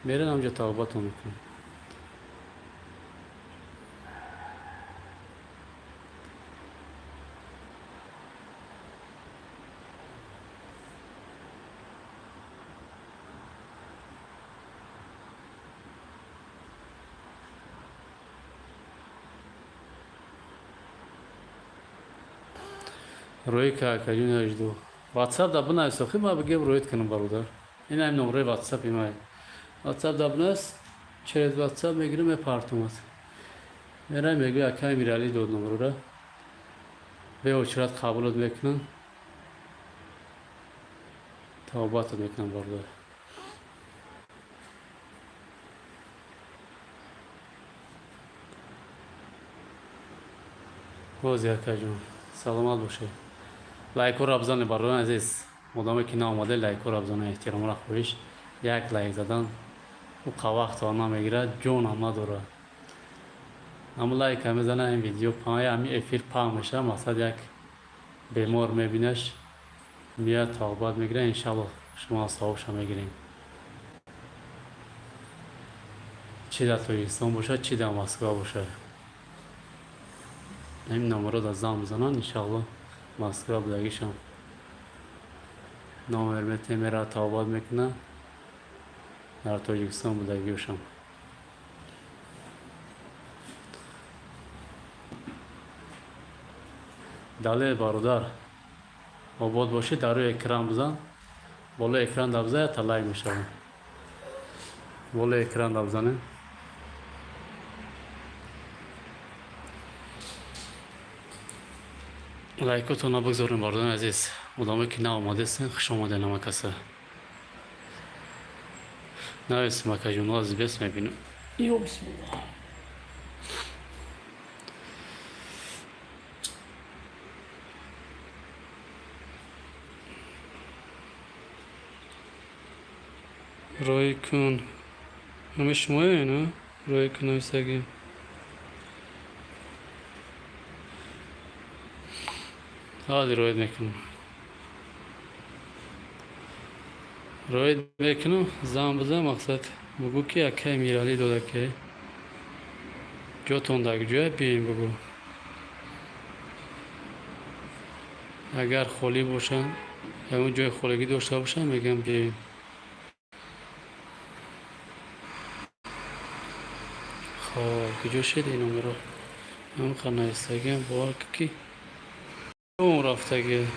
میرن همجا طلبات میکنیم. روی کاکاجون اجدو واتساپ دابنا سوخی ما بگیم رویت کنم برادر. این هم نمره واتساپ ایمای. واتساپ دابناست через واتساپ میگیرم پارتومات. میرم میگه اکای میرالی دو نمره را به اوچرات قبولت میکنم. توبات میکنم برادر. بازی اکاجون سلامت باشه. لایک و رابزان برادر عزیز. مدام که ناماده لایک و رابزان احترام را خویش. یک لایک زدن و وقت آنها میگیره جون هم نداره. اما لایک هم میزنه این ویدیو پای همین افیر پاهم میشه. مثلا یک بیمار میبینش میاد توبات میگیره. انشالله شما صاحبش هم میگیریم. چی در تویستان باشه چی در مسکو باشه. این نمره در زن بزنن انشالله مسکو بودگیشم نام ارمتی میره توبات میکنه در تاجیکستان بودگیشم. دلیل برادر آباد باشه در روی اکران بزن. بالا اکران دبزه طلای میشه. بالا اکران دبزنه. لایکتون رو بگذارین برادران عزیز. مدام که نه آماده هستین خوش آمده نمکسه. نه اسم مکجون از بس میبینم. ایو بسم الله. روی کن همه شماه نه؟ روی کن نویسگیم حالی روید میکنم. روید میکنم زن بزن مقصد بگو که اکه میرالی داده که جا تندگ جای بیاین بگو. اگر خالی باشن یا اون جای خالگی داشته باشن میگم بیاین. خب کجا شد این نمره هم خنایستگیم بار که اون رفتگی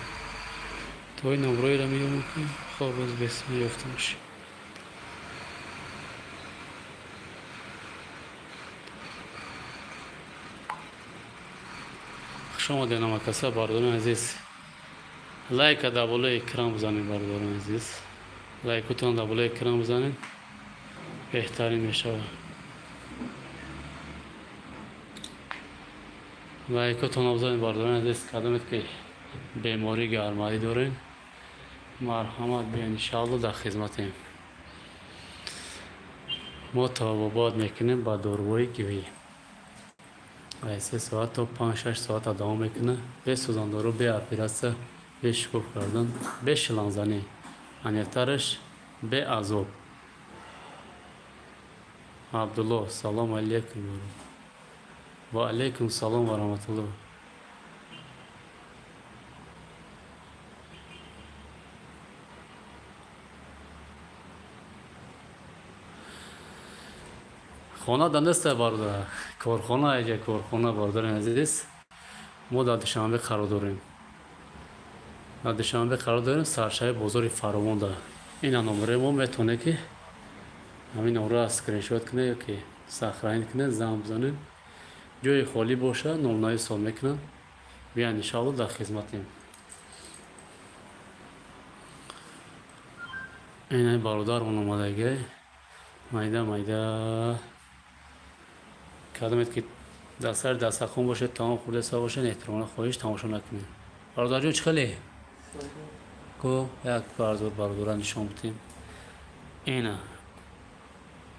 توی نمره را میگم که خب از بسم یافته میشه. شما دینم کسا بارداران عزیز لایک در بالای اکران بزنید بارداران عزیز. لایکتون در بالای اکران بزنید بهترین میشه. لایکتون بزنید بارداران عزیز. کدامت که بیماری گرمایی دارین مرحمت بیاین انشاءالله در خدمتیم. ما طبابات میکنیم با داروهای گیاهی. 3 ساعت تا 5-6 ساعت ادامه میکنه. به سوزاندارو به اپیراسیا به شکوف کردن به شلانزنی انیترش به عذاب. عبدالله سلام علیکم و علیکم سلام و رحمت الله. خانه دانسته برده کارخانه ایجا کارخانه باردارین عزیز. ما در دوشنبه قرار داریم. در دوشنبه قرار داریم سرشای بازار فراوان داره. این نمره ما میتونه که همین نمره اسکرینشات کنه یا که سخرین کنه زنگ بزنه جای خالی باشه نمونه سال میکنن بیان انشاءالله در خدمتیم. اینه برادرمون اومده майда майда кадомед ки дастар дастархон бошед таом хӯрда са бошед эҳтиромона хоҳиш тамошо накунед. бародарҷон чӣ хеле ко як бародора нишон будем ина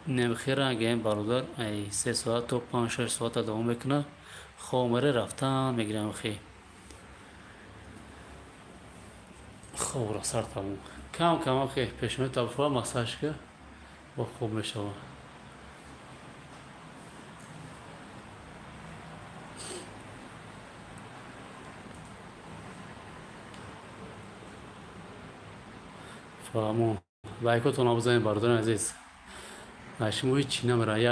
немхира агаин бародар ай 3 соат то 5-6 соата давом мекуна хомере рафтан мегирам хе хобро сар тамом кам кам хе пешони табфа массажка با خوب میشه فهمون لایکاتون رو بزنید برادران عزیز نشمو هیچی نمیره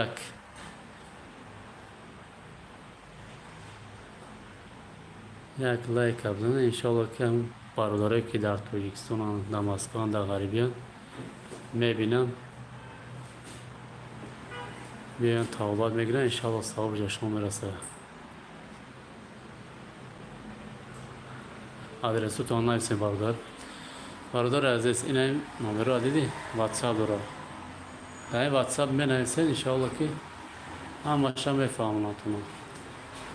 یک لایک بزنید انشالله که برادرایی که در توجیکستان در مسکن در غریبیان میبینم بیان توبت میگیرن انشالله ثواب جشن میرسه آدرس تو آن نویسین برادر عزیز این نمبر رو دیدی واتساپ داره در واتساپ می نویسین انشالله که همش میفهمن اتون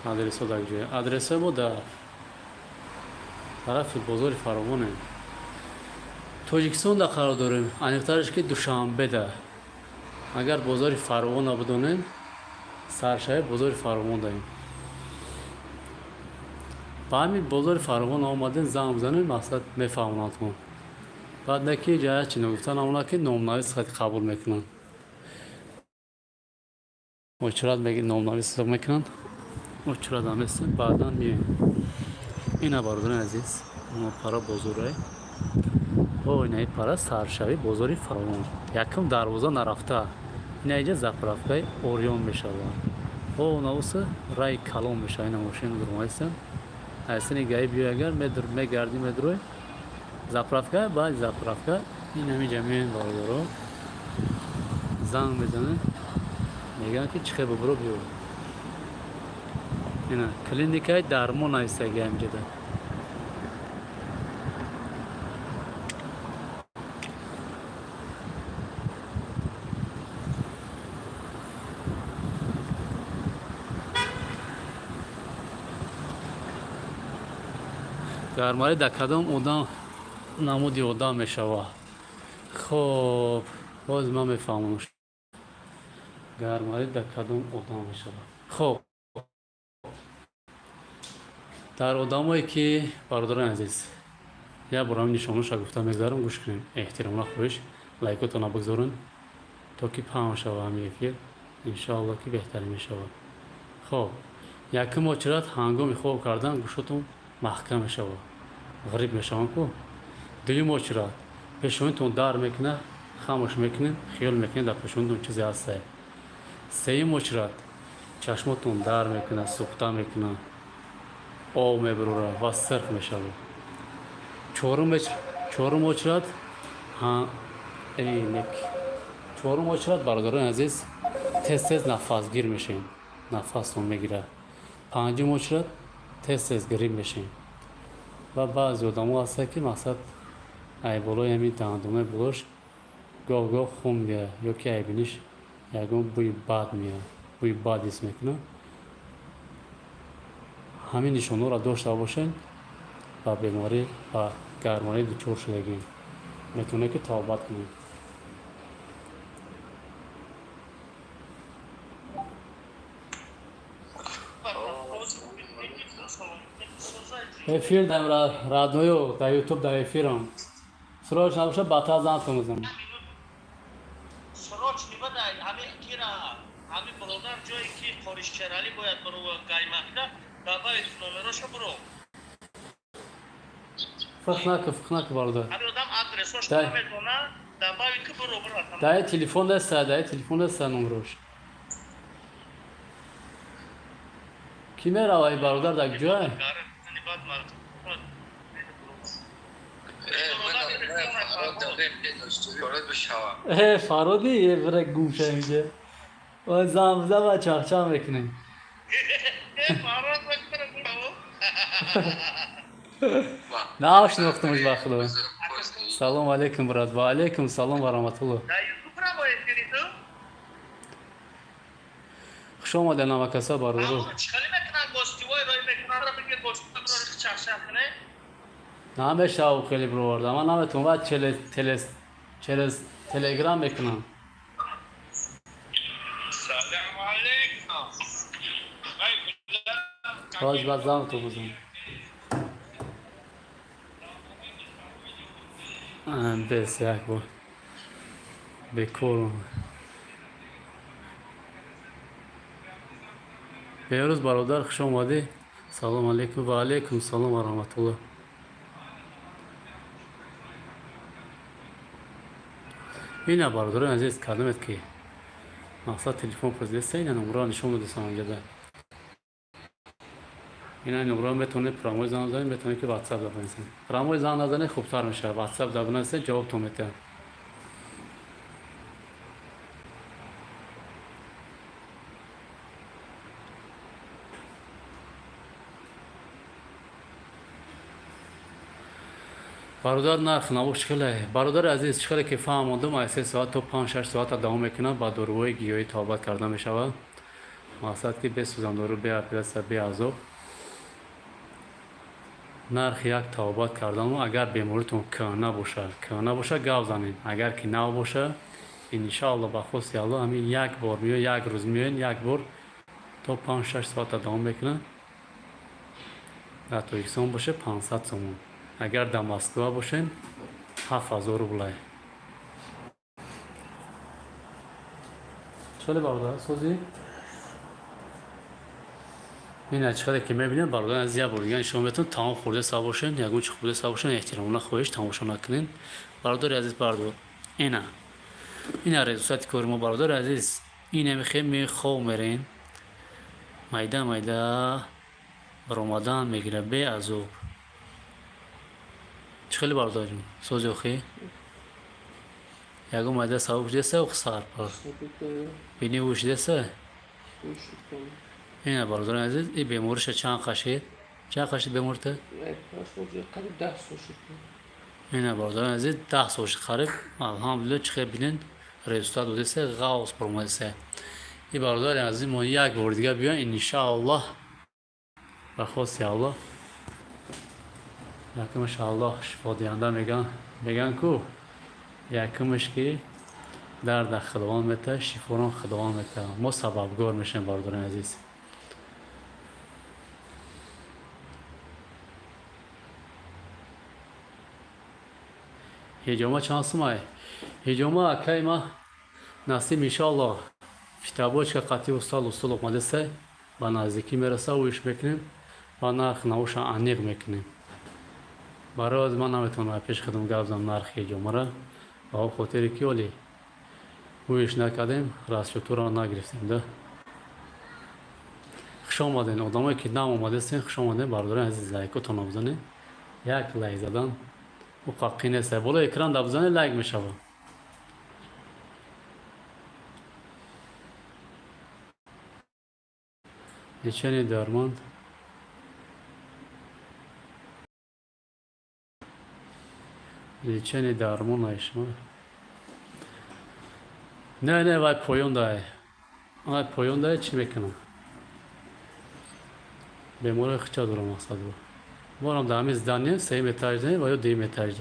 آدرس رو دیگه آدرس بود در طرف بزرگ فراوونه توجیکستان در قرار داریم انیقترش که دوشنبه ده اگر بازار فراوان نبودونیم سرشای بازار فراوان داریم با همین بازار فراوان آمدن زنگ بزنیم مقصد میفهمونتون بعد نکی جای چی نگفتن اونا که نامنویس خیلی قبول میکنن مچرات میگه نامنویس میکنن مچرات هم هستن بعدا میایم اینا برادران عزیز اما پارا بزرگه او اینای پارا سرشای بازار فراوان یکم دروازه نرفته این اینجا زفرافکای اوریون میشه و اوناوسه رای کلام میشه اینا ماشین درمایستن اصلا گاهی بیای اگر میگردیم دروی زفرافکای بعد زفرافکای این همی جمعین باردارو زنگ میزنه میگن که چخه ببرو بیو اینا کلینیکای درمون ایسته گه اینجا ده گرماری در کدام آدم نمودی آدم میشود خب باز من میفهمم گرماری در کدام آدم میشود خب در آدمایی که برادران عزیز یا برام نشانش گفتم میگذارم گوش کنین احترام خوش لایکاتون بگذارین تا که پام شود همین افیر انشاءالله که بهتری میشود خب یکم آچرات هنگام خواب کردن گوشتون محکم میشود غریب میشون کو دوی موچرات پیشونتون دار میکنه خاموش میکنین خیال میکنین در پیشونتون چیزی هسته سه موچرات چشمتون دار میکنه سوخته میکنه آب میبروره و صرف میشه چهارم موچرات چهارم موچرات برادران عزیز تست نفس گیر میشین نفستون میگیره پنجم موچرات تست گریب میشین و بعضی آدم‌ها هستن که مقصد ای بالای همین دندونه بلوش گاه خون میاد یا که ای بینیش یکم بوی بد میاد بوی بد حس میکنه همین نشانه را داشته باشین و بیماری و گرمایی دچار شدگی میتونه که توبت کنید ефир дар радио дар ютуб дар эфирам сроч набоша баъдтар зангтон мезанам сроч нима дай ҳамин кира ҳамин бародар ҷое ки қоришчаралӣ бояд баро гаймахна дабаи номероша буро фиқ накӣ бародар ҳамин одам адресош намедона дабаи ки буро буро дай телефон даста номерош ки мераваи бародар дар ҷой фароди бира гумша инҷа замза ва чахчах мекунем наошнохтумш ба худо Салом алейкум, брат. Ва алейкум салом ва rahmatullah. یوسف را باید کنی تو؟ خوش آمده نمکسا برادر. چخالی میکنن گوشتیوای رای میکنن را بگیر گوشتی را چخشخ کنه؟ همه شاو خیلی برورد. اما نمیتونم بعد تلگرام میکنم. سلام علیکم. باش بعد زمان تو بزن. بس یک بار بکورم. بیروز برادر خوش آمده. سلام علیکم و علیکم سلام و رحمت الله. اینه برادر عزیز کلمت که مقصد تلفن پرزیسته اینه نمبر نشون بده سامانجا ده. اینه نمبر میتونه پراموی زنگ بزنید میتونه که واتساپ بزنید. پراموی زنگ بزنید خوبتر میشه. واتساپ بزنید جواب تو میده. برادر نرخ نبود شکله. برادر عزیز شکله که فهموندم از 3 ساعت تا 5-6 ساعت دوام میکنه با داروهای گیاهی تابت کرده میشود. مقصد که بسوزن دارو به اپیلس به عذاب. نرخ یک تابت کردن اگر بیماریتون که نباشه گاو زنید. اگر که نباشه ان شاء الله با خواست الله همین یک بار میاد یک روز میاد یک بار تا 5-6 ساعت دوام میکنه. در تو یکسان باشه 500 تومان. اگر در مسکو باشین 7000 روبل. چطوری برادر سوزی؟ این چقدر که میبینید برادر از یه بار شما بهتون تمام خورده سا باشین یا گوش خورده سا باشین احترام خواهش تماشا نکنین. برادر عزیز برادر اینا رزوسات کارمو برادر عزیز اینه میخوام خواب میرین مایده رمضان میگیره به عذاب. چخیلی برادر جون سوزی اخی یکو مایده ساوک دیسته و خسار پر بینی وش دیسته اینه برادر عزیز این بیمورش چند قشید بیمورته؟ اینه برادر عزیز 10 سوش خریب الحمدلله چخیل بینین رزوستات و دیسته غاوز پرمه دیسته. این برادر عزیز ما یک بار دیگه بیان انشاءالله بخواست الله یکمش الله شفا دیننده میگن کو یکمش که درد خداوند میته شفا خداوند میته. ما سببگار میشیم برادران عزیز. هجومه چند سمای هجومه اکی ما نصیب انشاءالله کتابوش که قطعی استاد اومده سه با نزدیکی میرسه ویش میکنیم با نرخ نوش عمیق میکنیم. برای از من نمیتونم پیش خدم گفتم نرخ هجومه را با خاطر که ولی ویش نکردیم راست تو را نگرفتیم ده. خوش آمدین آدمایی که نام اومده سین خوش آمدین برادران عزیز لایکتون بزنید. یک لایک زدن و قاقی نیست بالا اکران دا بزنید لایک میشه. لیچنی درمان لیچنی درمان ایشما نه وای پایون دای چی میکنم بیمار خچا دارم مقصد بود بارم دامیز دانیم 3 متر و یا 2 متر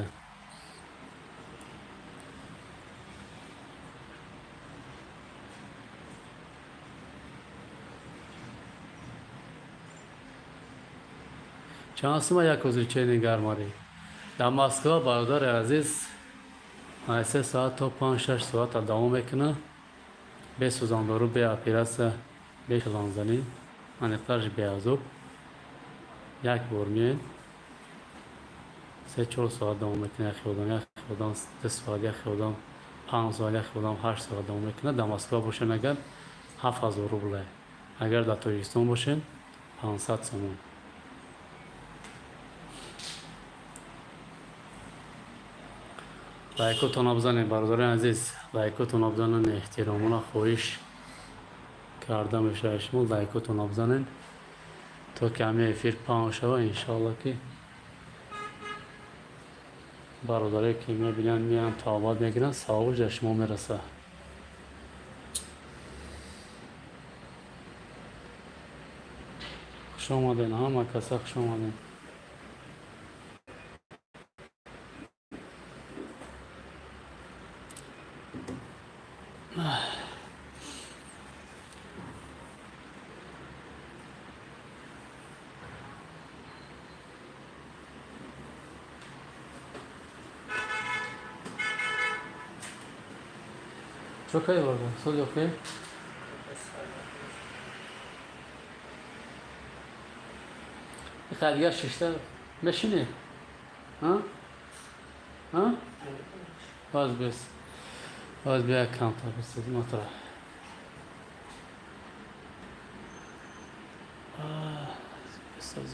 چانسما یک وزیرچه گرماری در مسکو برادر عزیز 3 ساعت تا 5-6 ساعت دوام میکنه. بسوزان دارو به اپیرس بشلان زنی انقدرش بیازوب یک بار میاین 3-4 ساعت دوام میکنه. یک خودم 10 ساعت یک خودم 5 ساعت یک خودم 8 ساعت دوام میکنه. در مسکو باشین اگر 7000 روبل اگر در تاجیکستان باشین 500 تومان. لایکتون بزنید برادران عزیز لایکتون بزنید احترامونه خواهش کرده میشه شما لایکتون بزنید تا کمی افیر پاهم شوه انشاءالله که برادرایی که میبینن میان تا آباد میگیرن سوابق در شما میرسه. خوش آمدین همه کسا، خوش آمدین. چه کاری بارده؟ سال اوکی؟ خیلی دیگه ششته بشینی؟ ها؟ ها؟ باز بس. باز بیا کم تا بسید مطرح.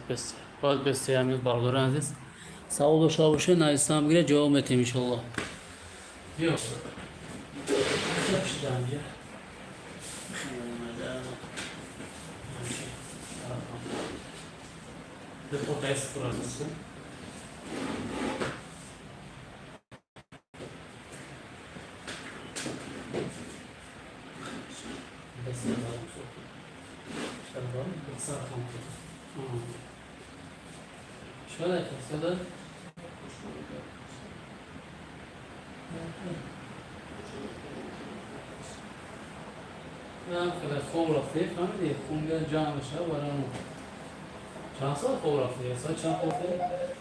بس. باز بس همین باردارن عزیز. سوال داشته باشه نه اسلام گیره جواب میتیم انشالله. بیا. Yapıştıracağım ya. Depo test burası. Şöyle kesildi. نه خیلی خوب رفته فهمیدی خون بیاد جمع بشه برام چند سال خوب رفته سال چند خوب رفته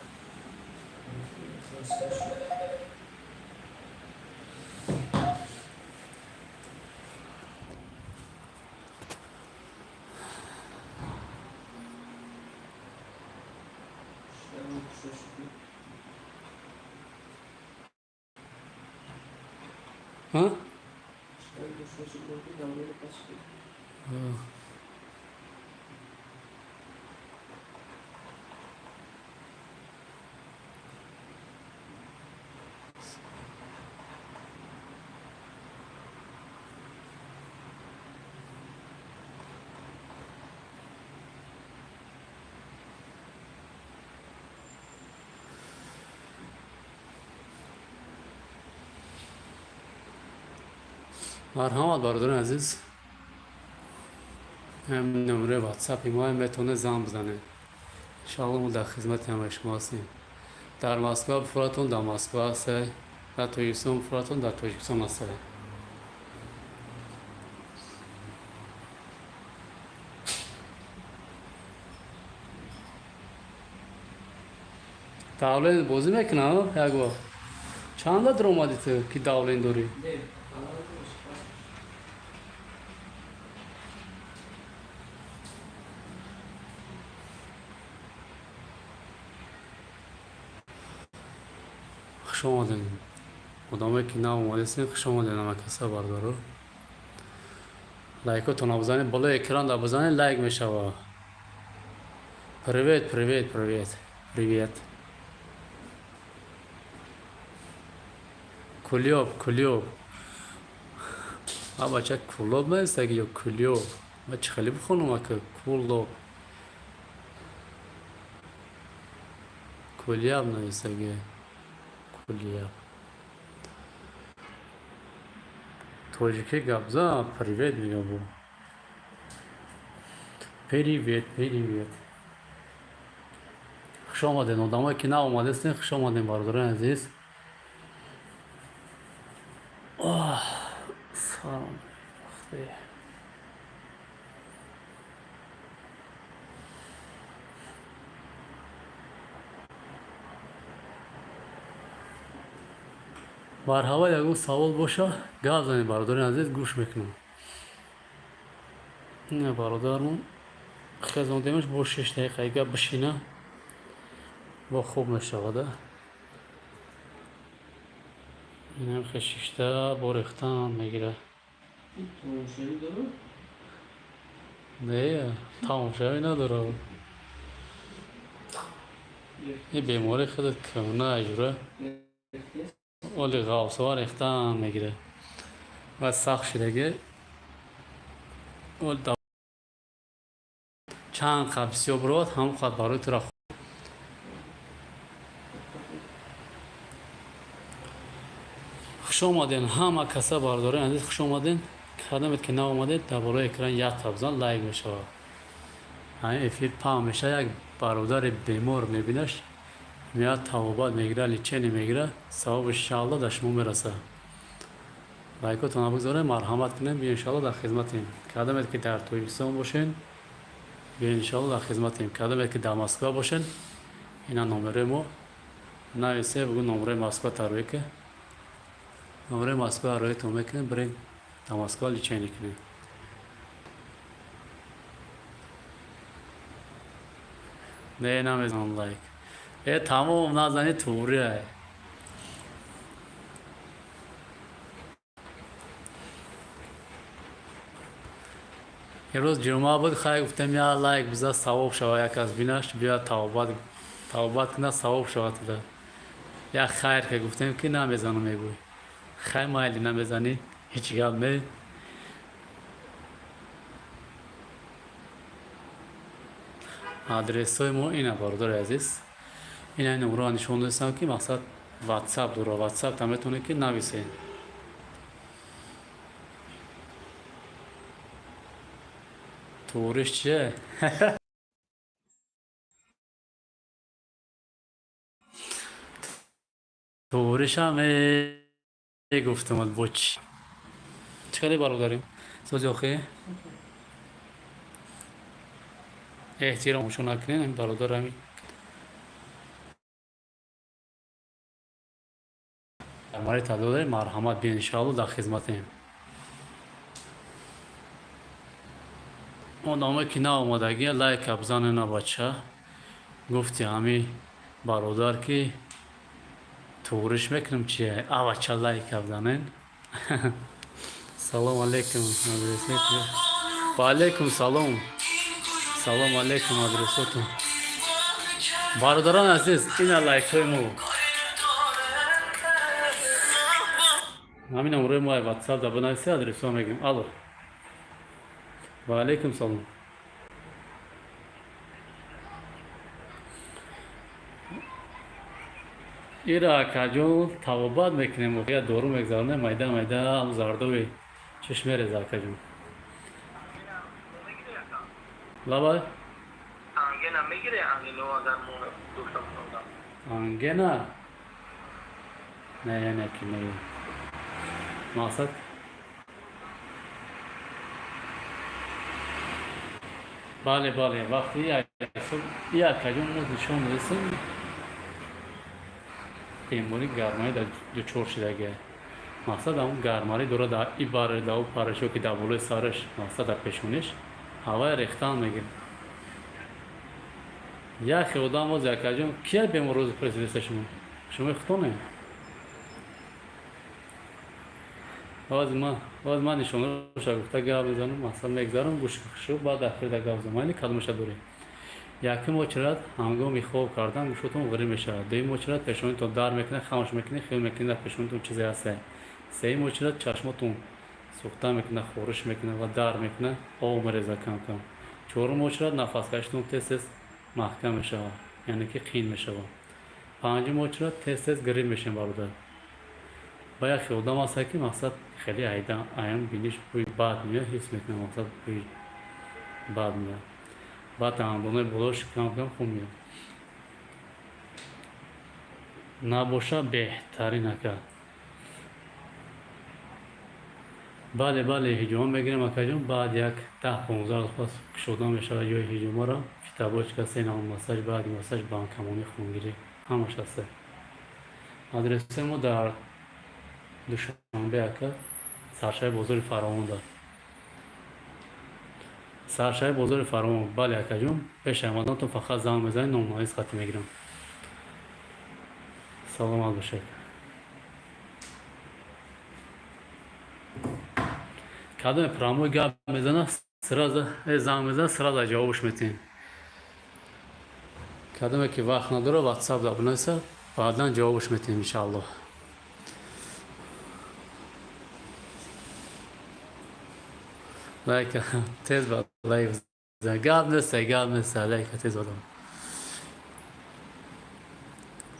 ها؟ مرحبا برادران عزیز هم نمره واتساپ ما هم بتونه زنگ بزنه انشاءالله ما در خدمت همه شما هستیم در مسکو بفراتون در مسکو هست در تاجیکستان بفراتون در تاجیکستان هست داولین بازی میکنه یک وقت چند در اومدی تو که داولین داری؟ خوش آمدین مدامه که نام اومده هستین خوش آمدین همه کسا بردارو لایکاتون رو بزنید بالا اکران رو بزنید لایک میشه پریویت پریویت پریویت پریویت کلیوب کلیوب ها بچه کلوب میسته یا کلیوب بچه خیلی بخونم که کلوب کلیوب نمیسته کلیوب توجیکی گبزا پریویت میگه بو پریویت پریویت خوش آمدین آدمایی که نه اومده هستین خوش آمدین برادران عزیز سلام وقتی مرحبا یکو سوال باشه گپ زنید برادران عزیز گوش میکنم نه برادرمون خزاندیمش با 6 دقیقه گپ بشینه با خوب میشود این هم خشیشته با ریختن میگیره تماشایی داره؟ نه تماشایی نداره این بیماری خودت کمونه اجوره ولی غوصه ها ریختن میگیره و سخت شدگی چند قبسی برات هم خود برای تو را خوش آمدین همه کسا باردارین عزیز خوش آمدین خدمت که نامدید در بالای اکران یک تابزان لایک میشه این افیر پا میشه یک برادر بیمار میبینش میاد توبات میگیره لیچنی میگیره ثواب انشاءالله در شما میرسه لایکاتون بگذارین مرحمت کنین بیا انشاءالله در خدمتیم خدمت که در تویستان باشین بیا انشاءالله در خدمتیم خدمت که در مسکو باشین اینا نمره ما نویسه بگو نمره مسکو تروی که نمره مسکو روی تو میکنین برین در مسکو لیچنی کنین نه نمیزنم لایک تمام نزنی توریه یه روز جمعه بود خیلی گفتم یا لایک بذار ثواب شود یک از بیناش بیا توبات کنه ثواب شود ده یا خیر که گفتم که نمیزنم میگوی خیلی مایلی نمیزنی هیچ گپ می آدرس های ما اینه برادر عزیز این نمره نشون دادم که مقصد واتساپ داره واتساپ هم میتونه که نویسین تورش چیه تورش هم گفتم بچ چکاری برادریم سوزی آخه احترامشون نکنین این برادر همی درماری تعداد مرحمت بین انشاءالله در خدمتیم اون نامه که نه آمدگی لایک ابزانه نه بچه گفتی همی برادر که تورش میکنم چیه بچه لایک ابزانه سلام علیکم و علیکم سلام سلام علیکم آدرساتون برادران عزیز این لایک های ما همین نمره ما واتساپ در بنویسی آدرس ها میگیم الو و علیکم سلام ایرا کجون توابات میکنیم و یا دورو میگذارنه میده هم زردوی چشمه رزا کجون لابا آنگنا میگیره آنگنو اگر مو دوستم کنم آنگنا نه که نه مقصد بله وقتی یک کجون ما نشان رسیم بیماری گرمایی در دو چور شدگه مقصد همون گرمایی دوره در ای باره در او پارشو که در بلوی سرش مقصد در پیشونش هوای ریختن میگه یک خودم از یک کجون کیه بیمار روز پرسیدست شما اختونه باز من نشون رو شگفته گاه بزنم مثلا میگذارم گوش شو بعد اخیر در گاه زمانی کدومش دوری یکی مچرد هنگامی خواب کردن گوشتون غری میشه دوی مچرد پیشونیتون دار میکنه خاموش میکنه خیلی میکنه در پیشونیتون چیزی هسته سه مچرد چشمتون سوخته میکنه خورش میکنه و دار میکنه آب مریزه کم چهار مچرد نفس کشتون تست محکم میشه یعنی که خین میشه پنج مچرد تست گری میشه برادر با یک خودم هست که مقصد خیلی عیان بینیش بوی بد میاد حس میکنه مقصد بوی بد میاد بعد اندونه بلوش کم خوب میاد نباشه بهترین اکر بله هجوم بگیرم اکجون بعد یک 10-15 پاس شدن میشه یا هجوم را کتاباش کسی نام مساج بعد مساج بانکمانی خونگیری همش هسته آدرس ما در دوشنبه اکر سرشای بزرگ فرامون دار سرشای بزرگ فرامون بله اکجون پیش امادان تو فقط زمان بزنی نمایز خطی میگیرم سلام باشه کدوم پرامو گپ میزنه سراز زنگ میزنه سراز جوابش میتین کدوم که وقت نداره واتساپ دا بنویسه بعدا جوابش میتین انشاءالله لایک تیز با لایک گپ نیست لایک تیز بدم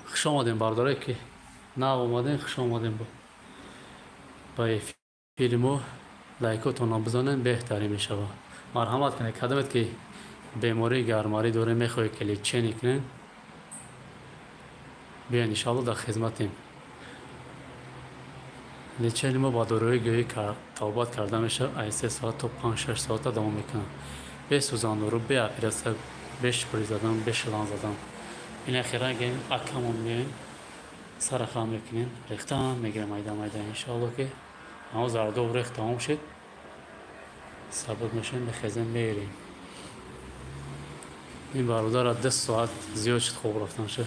خوش آمدین بارداره که نه اومدین خوش آمدین با با فیلمو لایکاتون بزنین بهتری میشه. مرحمت کنید کدامت که بیماری گرماری دوره میخوای کلی چنی کنین بیاین انشالله در خدمتیم. لیچن ما با دوره گویی توبات کرده میشه از 3 ساعت تا 5-6 ساعت دوام میکنه. بسوزان رو به اپیراسه بشپری زدن بشلان زدن این اخیرا گیم اکمون میاین سر خام میکنین ریخته هم میگیره مایده انشالله که همه زرده و ریخت تمام شد ثابت میشین بخیزن میریم. این برادر 10 ساعت زیاد شد خوب رفتن شد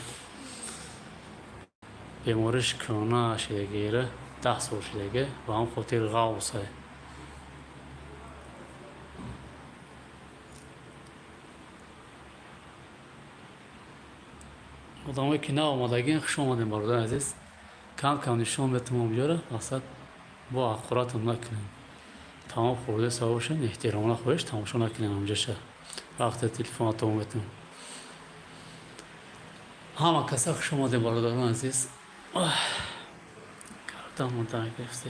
بیمارش کرونا شده گیره 10 سال شده و هم خاطر غوصه آدمایی که نه آمادگی خوش آمدین برادر عزیز کم کم نشون بهتون بیاره مقصد با اخوراتون نکنین تمام خورده سواشن احترامنا خودش تماشا نکنین همجا شه وقت تلفناتون بهتون همه کسا خوش آمدین برادران عزیز کارتم منتنه گرفته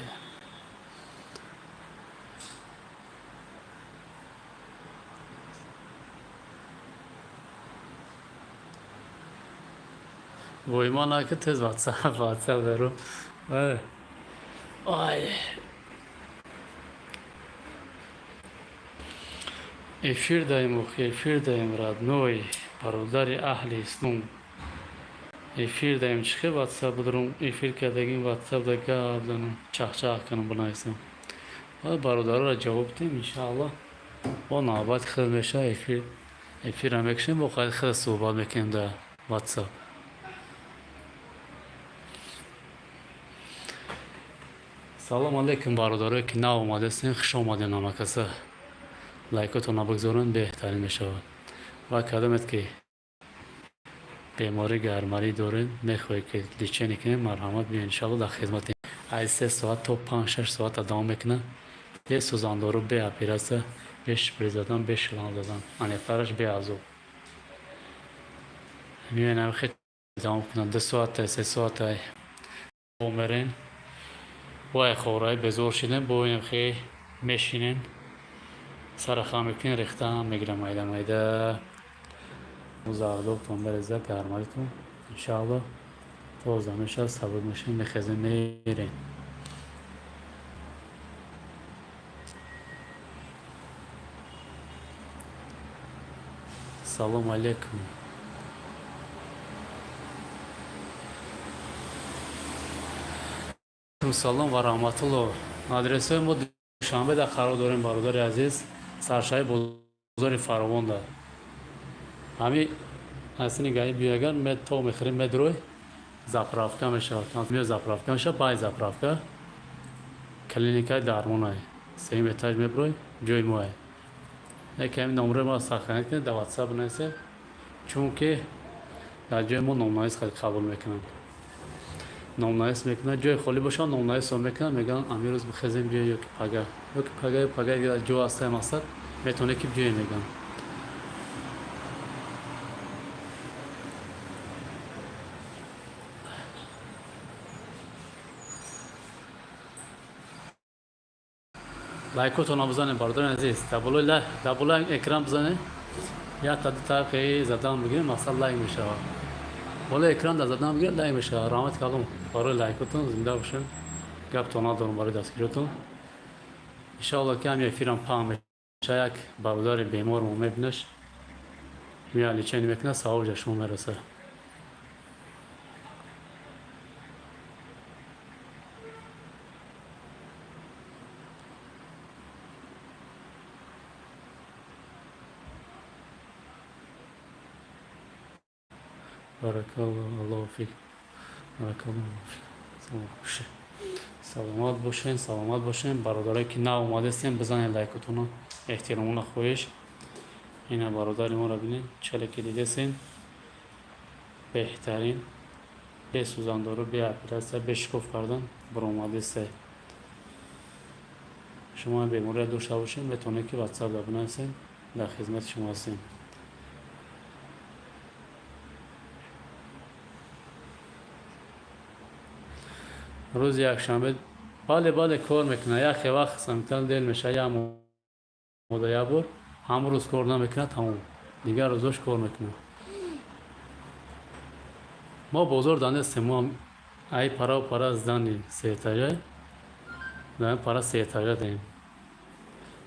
وای ما نه که تز واتساپ برو آی افیر دایم افیر دایم رادنوی برادر اهل اسلام افیر دایم چخه واتساپ درم افیر کردگیم واتساپ دگه دارم چخ کنم بنایسم برادر را جواب دیم انشاءالله با نوبت خود میشه افیر هم اکشن با خود صحبت میکنیم در واتساپ. سلام علیکم برادرایی که نو اومده هستین خوش آمدین همه کسا لایکاتون بگذارن بهترین میشود و کدامت که بیماری گرماری دارین میخوایی که لیچنی کنین مرحمت بیا انشاءالله در خدمتیم از 3 ساعت تا 5-6 ساعت ادامه میکنه به سوزاندارو به اپیراسه بهش بریزدن بهش شلان زدن انیفرش به ازو میبینم خیلی ادامه کنن 2 ساعت تا 3 ساعت عمرین وای خورای بزرگ شدن بوینم خیلی میشینن سر خام میکنین ریخته هم میگیرم مایده مزاردو تون برزه گرماریتون انشاءالله توزه میشه ثابت میشین میخیزین میرین. سلام علیکم سلام و رحمت الله. آدرس ما دوشنبه در قرار داریم برادر عزیز سرشای بازار فراوان دار همین اصلی گاهی بیاگر مد تو میخریم مدروی زاپرافکا میشه کانتمیو زاپرافکا میشه پای زاپرافکا کلینیکای درمونای سیم اتاج میبروی جوی موه یکی همین نمره ما ساخنید کنید در واتساپ نایسه چون که در جای ما نامنایس خیلی قبول میکنن نامنایس میکنن جای خالی باشه نامنایس رو میکنن میگن امیر روز بخزیم جای یکی پگه جو هسته مقصد میتونه که جای میگن لایکاتون بزنید برادر عزیز دبل اکرام بزنید یا تا که زدن بگیریم مثلا لایک میشه ولی اکران در زدن بگیریم لایک میشه رحمت کردم برای لایکاتون زنده باشین گپتون ندارم برای دستگیرتون انشاءالله که همین فیلم پام میشه یک برادر بیمار رو میبینش میالی چنین میکنه ثواب جشن میرسه. Barakallah Allah fik. Barakallah. سلامت باشین برادرایی که نه اومده هستین بزنید لایکتون رو احترامون خویش این برادر ما رو ببینید چله که دیده هستین بهترین به سوزاندارو به اپیراسه به شکوف کردن بر اومده است شما بیماری داشته باشین بتونه که واتساپ دابنه هستین در خدمت شما هستین. روز یک شنبه بله کار میکنه. یک وقت سمتن دل میشه یا موده یا بار همون روز کار نمیکنه تموم دیگر روزش کار میکنه. ما بازار دانستیم ما ای پرا زدن سه اتاجه داریم پرا سه اتاجه داریم.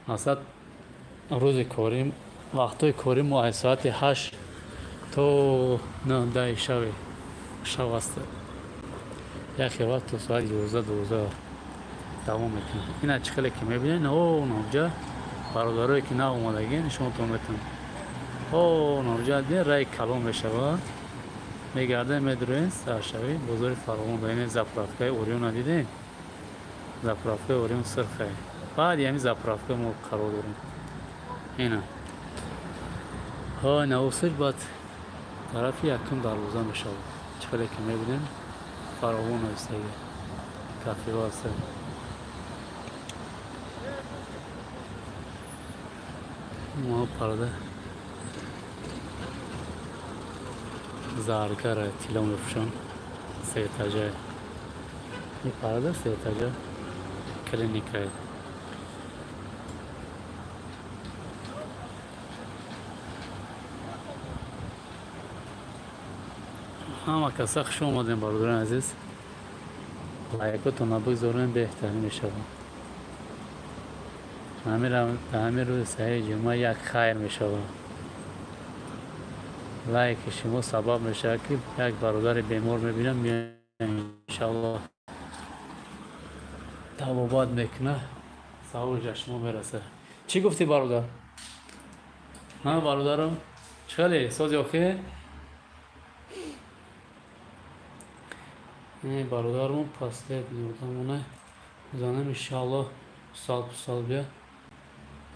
اصلا روز کاریم وقتای کاریم ما از ساعت 8 تا 9 شب است. یک وقت تا ساعت 11 دوام میکنه. اینا چخلی که میبینین نامجا برادرایی که نه اومدگی نشون تو میتون نامجا دین رای کلام میشود میگرده میدروین سرشوی بزرگ فراغون دارین زپرافکای اوریون دیدین. زپرافکای اوریون سرخه بعد یعنی زپرافکای ما قرار داریم اینا نوسش باید طرفی یکم دروازه میشود چخلی که میبینین فراغون هسته کافی واسه ما پرده زارگره تیلا میفشن سه اتاجه این پرده سه اتاجه کلینیکه همه کسا خوش اومدین برادران عزیز. لایکاتون بگذارین بهترین میشه. همین روز سهی جمعه یک خیر میشه. لایک شما سبب میشه که یک برادر بیمار میبینم میان انشالله توابات میکنه سوال شما میرسه. چی گفتی برادر؟ برادرم چخلی سازی اوکی؟ این برادرمون پاسته دیودمونه زنم انشالله سال بیا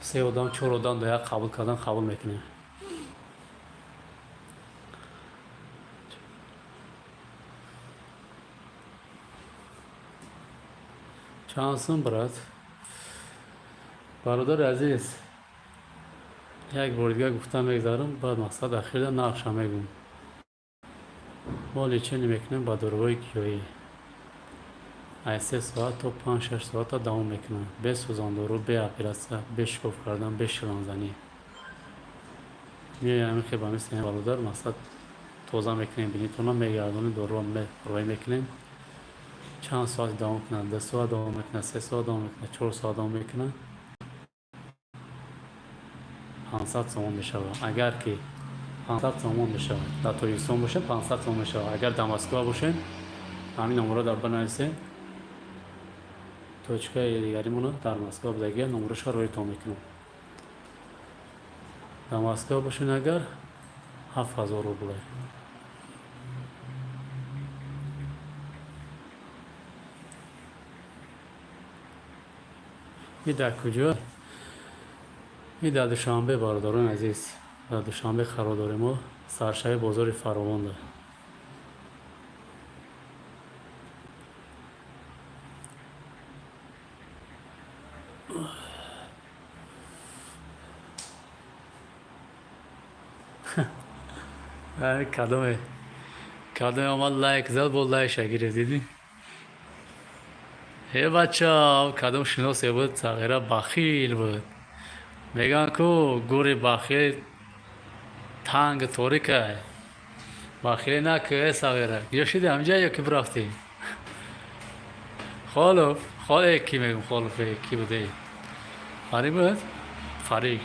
3 آدم 4 آدم دیگه قبول کردن قبول میکنه. چانسون برادر عزیز یک بار دیگه گفتم میگذارم بعد مقصد اخیر نقشه میگم ما چه نمیکنیم با دروی کیایی از 3 ساعت تا 5-6 ساعت دوام میکنن به سوزاندارو به اپراسیا به شکوف کردن به شلانزنی میایم که با مثل این برادر مقصد توضیح میکنیم بینید اونا میگردونی دورو روی میکنیم چند ساعت دوام میکنن 10 ساعت دوام میکنن 3 ساعت دوام میکنن 4 ساعت دوام میکنن 500 تومان میشه. اگر که 500 تومان میشه در توریستان باشه 500 تومان میشه. اگر دماسکو باشه همین نمره در بنویسین توچکه دیگری مونو در مسکو بدگی نمرش روی تو میکنم. در مسکو باشین اگر 7000 روبل این در کجا؟ این در دوشنبه برادران عزیز در دوشنبه قرار داریم و سرشای بازار فراوان داره. کدوم آمد لایک زد بود لایک گرفت دیدی؟ هی بچه کدوم شناسه بود تغییره بخیل بود میگن کو گوری بخیل تنگ طوری که بخیل نکه تغییره یا شدی همجا یا که برافتی خالف کی میگم خالف کی بوده فریق بود؟ فریق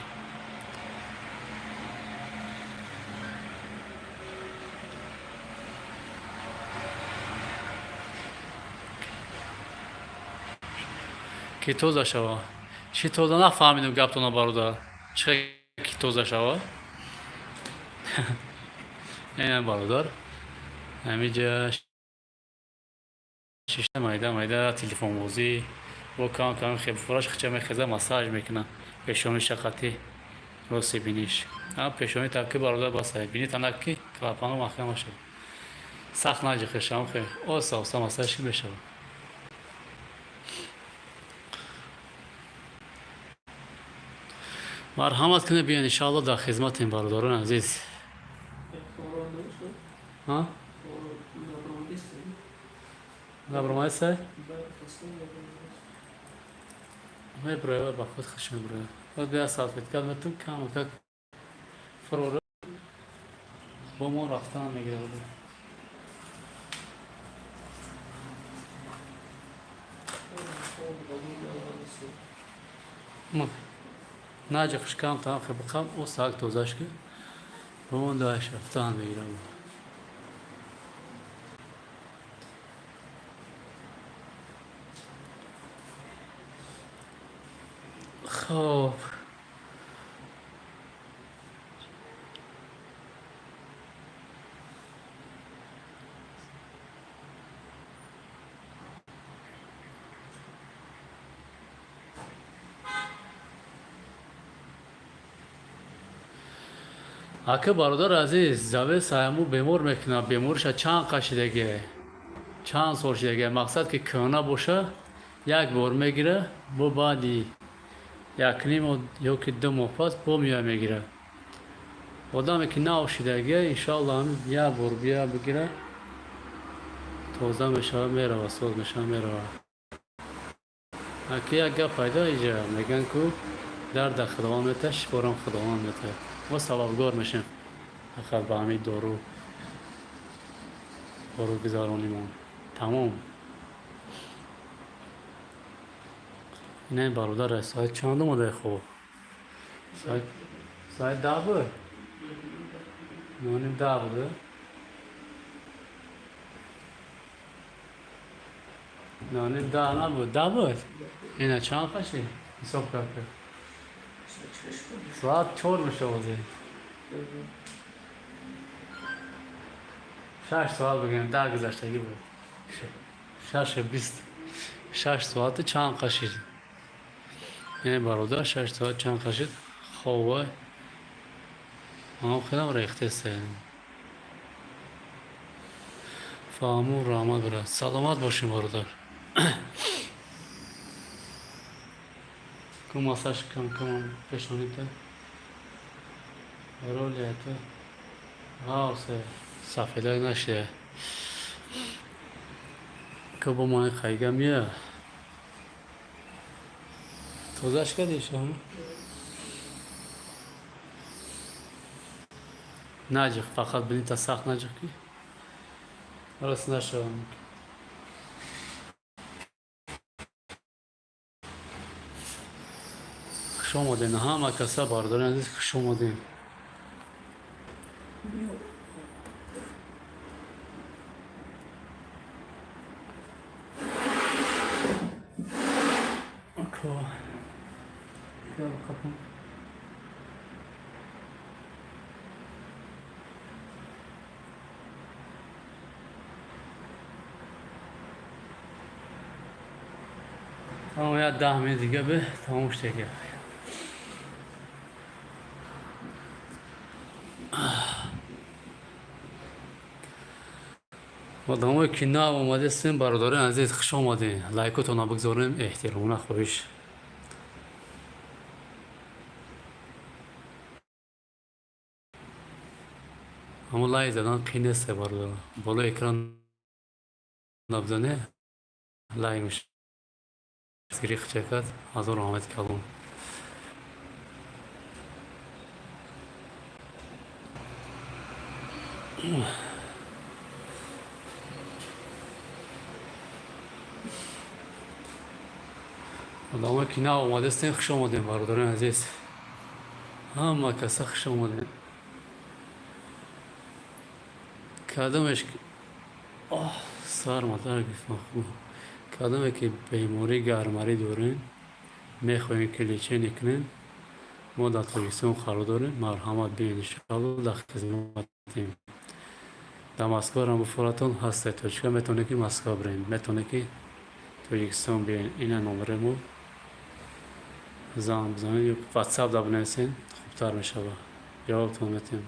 کی توزه شوا چی توزه نفهمیدم گفتون برادر چه کی توزه شوا این برادر همینجا شش مایده تلفن موزی و کام خیلی فراش خچه میخزه مساج میکنه پیشانی شقتی روسی بینیش پیشانی تاکی برادر باسه بینی تنکی کلاپانو مخیم شد سخت نجی خشم خیلی اوسا مساج میشه. مرحمت کنه بیان انشاءالله در خدمت این برادران عزیز. Добро, май се? میبره با خود خشم میبره و بیا سالفت کرد و تو کم که فرور با ما رفتن میگیره ما ناجی خشکام تا خب بخام او ساق توزاش که با ما داشت رفتن میگیره خب اکه برادر عزیز زاویه سایمو بیمار میکنه بیمارش چند قشیدگی چند سال شدگی مقصد که کهنه باشه یک بار میگیره با بعدی یک نیم یا که دو ماه پس با میگیره آدمی که نو شدگی انشالله هم یک بار بیا بگیره تازه میشه میره و سوز میشه میره اکی یک گپ پیدا ایجا میگن که درد خداوند میته شفارم خداوند میته و سببگار میشیم اخر به همین دارو گذارانیمون تمام اینه برادر ساعت چند اومده خوب ساعت 10 بود 9:30 بوده نه 10 نبود 10 بود اینه چند خشی حساب کرد ساعت 4 میشه بوده 6 ساعت بگیم 10 گذشتگی بود 6 ساعت چند خشید اینه برادر 6 ساعت چند خشید خوبه خیلی ریخته سه فهمو رحمت برد سلامت باشیم برادر که ماساژ کم پیشانیته رولیته سه سفیده نشه که با من خیلی میه توزش کردی شما نجخ فقط بینید تا سخت نجخ کی راست نشون خوش آمدین همه کسا باردارین عزیز خوش آمدین تمام یا 10 minut دیگه به تموم شد دیگه آدمایی که نه اومده سن برادران عزیز خوش آمدین لایکاتون رو بگذاریم احترامونه خواهش اما لایک زدن قینه سه برادر بالا اکران نبزنه لایک میشه سریخ چکت حضور آمد کلون آدمایی که نه اومده سن خوش آمدین برادران عزیز همه کسا خوش آمدین کدامش سر مادر گفتم خوب کدامه که بیماری گرماری دارین میخواین کلیچه نکنین ما در تاجیکستان قرار داریم مرحمت بین انشاءالله در خدمتیم در مسکو هم بفراتون هسته تاجیکستان میتونه که مسکو برین میتونه که تاجیکستان بیاین این نمره مو زن بزنین یا واتساپ در بنویسین خوبتر میشه جوابتون میتیم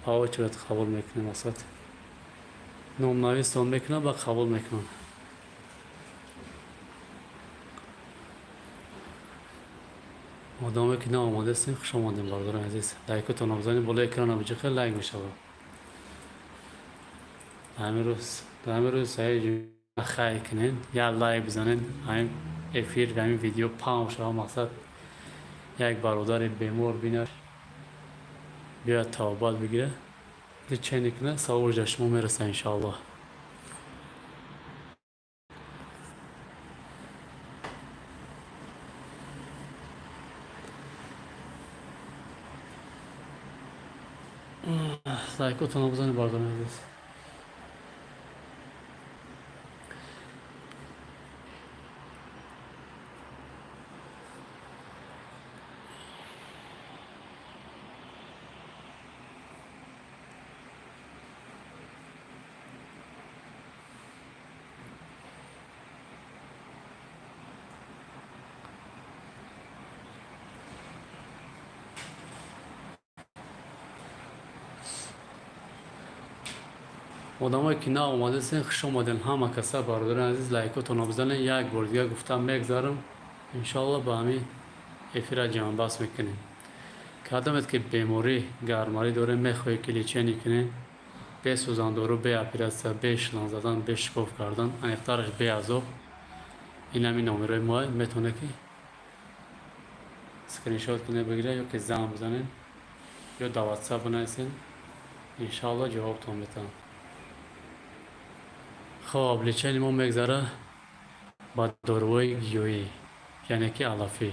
پاوچ رو قبول میکنیم وسط نامنویستان میکنم و قبول میکنم آدمی که نه آماده هستیم خوش آمدیم برادران عزیز لایکتون رو بزنید بالا اکران رو بجه خیلی لایک میشه همین روز سعی خیلی کنین یا لایک بزنین افیر و این ویدیو پام شد مقصد یک برادر بیمار بینه بیاد توبال بگیره دی چه کنه سوار جشمو میرسه انشاءالله. لایکاتون بزنید برادر عزیز. آدمایی که نه اومده سن خوش اومدن همه کسا برادران عزیز لایکاتون بزنید. یک بار دیگه گفتم میگذارم انشاءالله با همین افیر جمع بس میکنیم که آدمت که بیماری گرماری داره میخواه کلیچه نکنه به سوزان دارو به اپیراسیا به شلان زدن به شکوف کردن انفتارش به عذاب این همین نامرای ما میتونه که سکرین شات کنه بگیره یا که زنگ بزنین یا در واتساپ بنویسین انشاءالله جوابتون میتونم. خب لیچه ما میگذاره با داروی گیاهی یعنی که علافی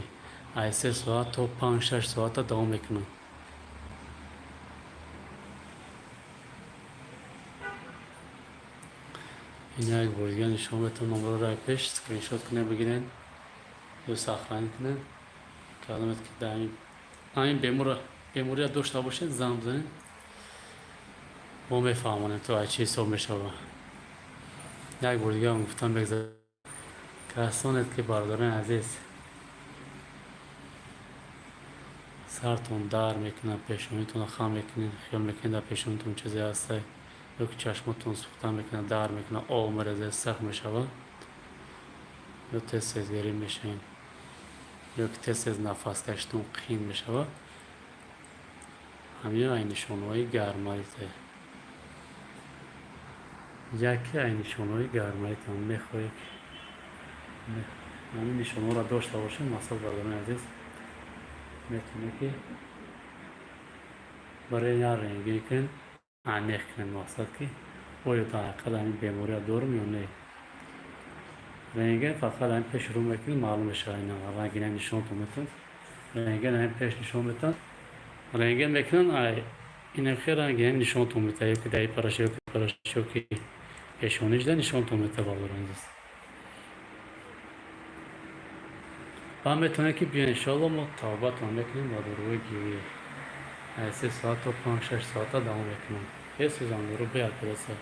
از 3 ساعت تا 5-6 ساعت دوام میکنه. این یک بار دیگه نشون میتون نمبر را پیش سکرین شات کنه بگیرین یا سخران کنه که آدمت که در این بیموری داشته باشین زنگ بزنین ما میفهمونیم تو از چی حساب میشه. یک بار دیگه هم گفتم بگذار کسانت که برادران عزیز سرتون در میکنن پیشونیتون خم میکنین خیال میکنین در پیشونیتون چیزی هسته یا که چشمتون سوخته میکنن در میکنن آب مرزه سخت میشوه یا تست گری میشین یا که تست نفس کشتون قیم میشوه همین این نشانه‌های گرماییته یکی این نشانه‌های گرماییتون میخواه همین نشانه را داشته باشین مثلا برادران عزیز میتونه که برای یه رنگی کن عمیق کن مقصد که باید تا حقیقت همین بیماری دارم یا نه رنگی فقط همین پیش رو میکنی معلوم بشه این رنگی نشان تو میتون رنگی همین پیش نشان میتون رنگی میکنن این خیر رنگی همین نشان تو میتون یا که دایی پرش که پیشونیش ده نشان تو میتون برادران عزیز و هم میتونه که بیا انشاءالله ما توبت هم میکنیم با داروی گیاهی از 3 ساعت تا 5-6 ساعت دوام میکنم یه سوزان دارو بیاد برسه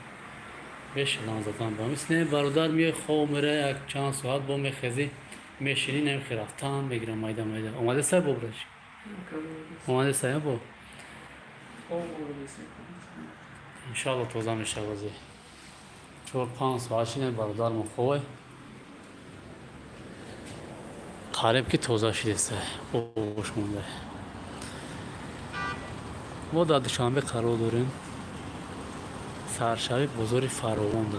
به شلان زدن با مثل برادر میای خواب میره یک چند ساعت با میخیزی میشینی نمیخی رفتن بگیرم مایده اومده سر ببرش اومده سر با انشاءالله توزه میشه بازی 4-5 ساعت شینه برادر من خوبه قریب که توزه شده سه خوش مونده. ما در دوشنبه قرار داریم سرشبی بزرگ فراوان ده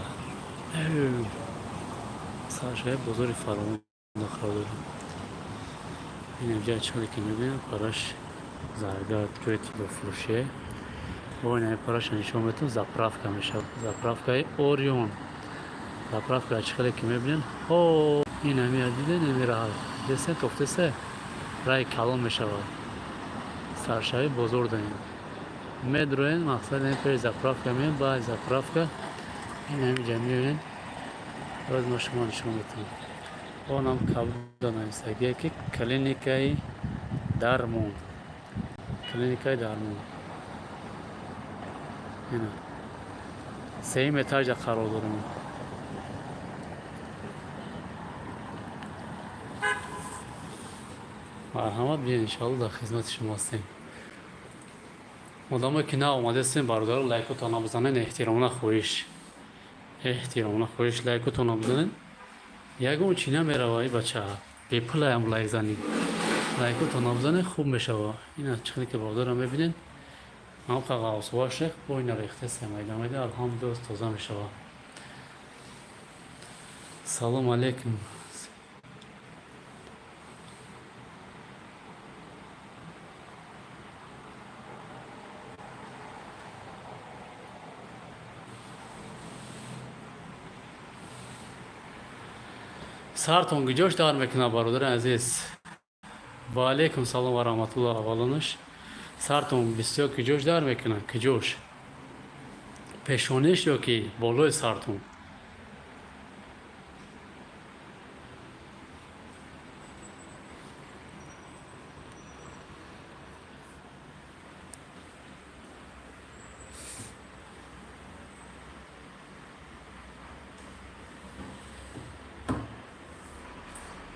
سرشبی بزرگ فراوان قرار داریم این اینجا چوری که میبینیم پراش زرگرد جوی تیلو فروشه با این پراش نشون میتون زپرافکا میشه زپرافکای اوریون زپرافکا اچخلی که میبینیم این همی عدیده نمیره دسته توفته سه رای کلان میشه سرشبی بزرگ داریم میدروین مقصد این پر زپرافکا میبین با زپرافکا این همی جا میبینیم باز ما شما نشون میتونیم اون هم کابل دانایستگیه که کلینیکای درمون اینا 3 اتاج قرار داریم مرحمت بیا انشاءالله در خدمت شما هستیم. آدمایی که نه اومده هستیم برادر لایکاتون بزنین احترامونه خویش لایکاتون بزنین یک اون چینه میروه بچه به پل هم لایک زنین لایکاتون بزنین خوب میشه اینا چخلی که برادر رو میبینین هم قاقاوس واشه با این ریخته سمیده الحمدلله توزه میشه. سلام علیکم سرتون گجوش دار میکنه برادر عزیز. و علیکم سلام و رحمت الله. اولانش سرتون بسیار گجوش دار میکنه. گجوش پیشونیش یا که بالای سرتون.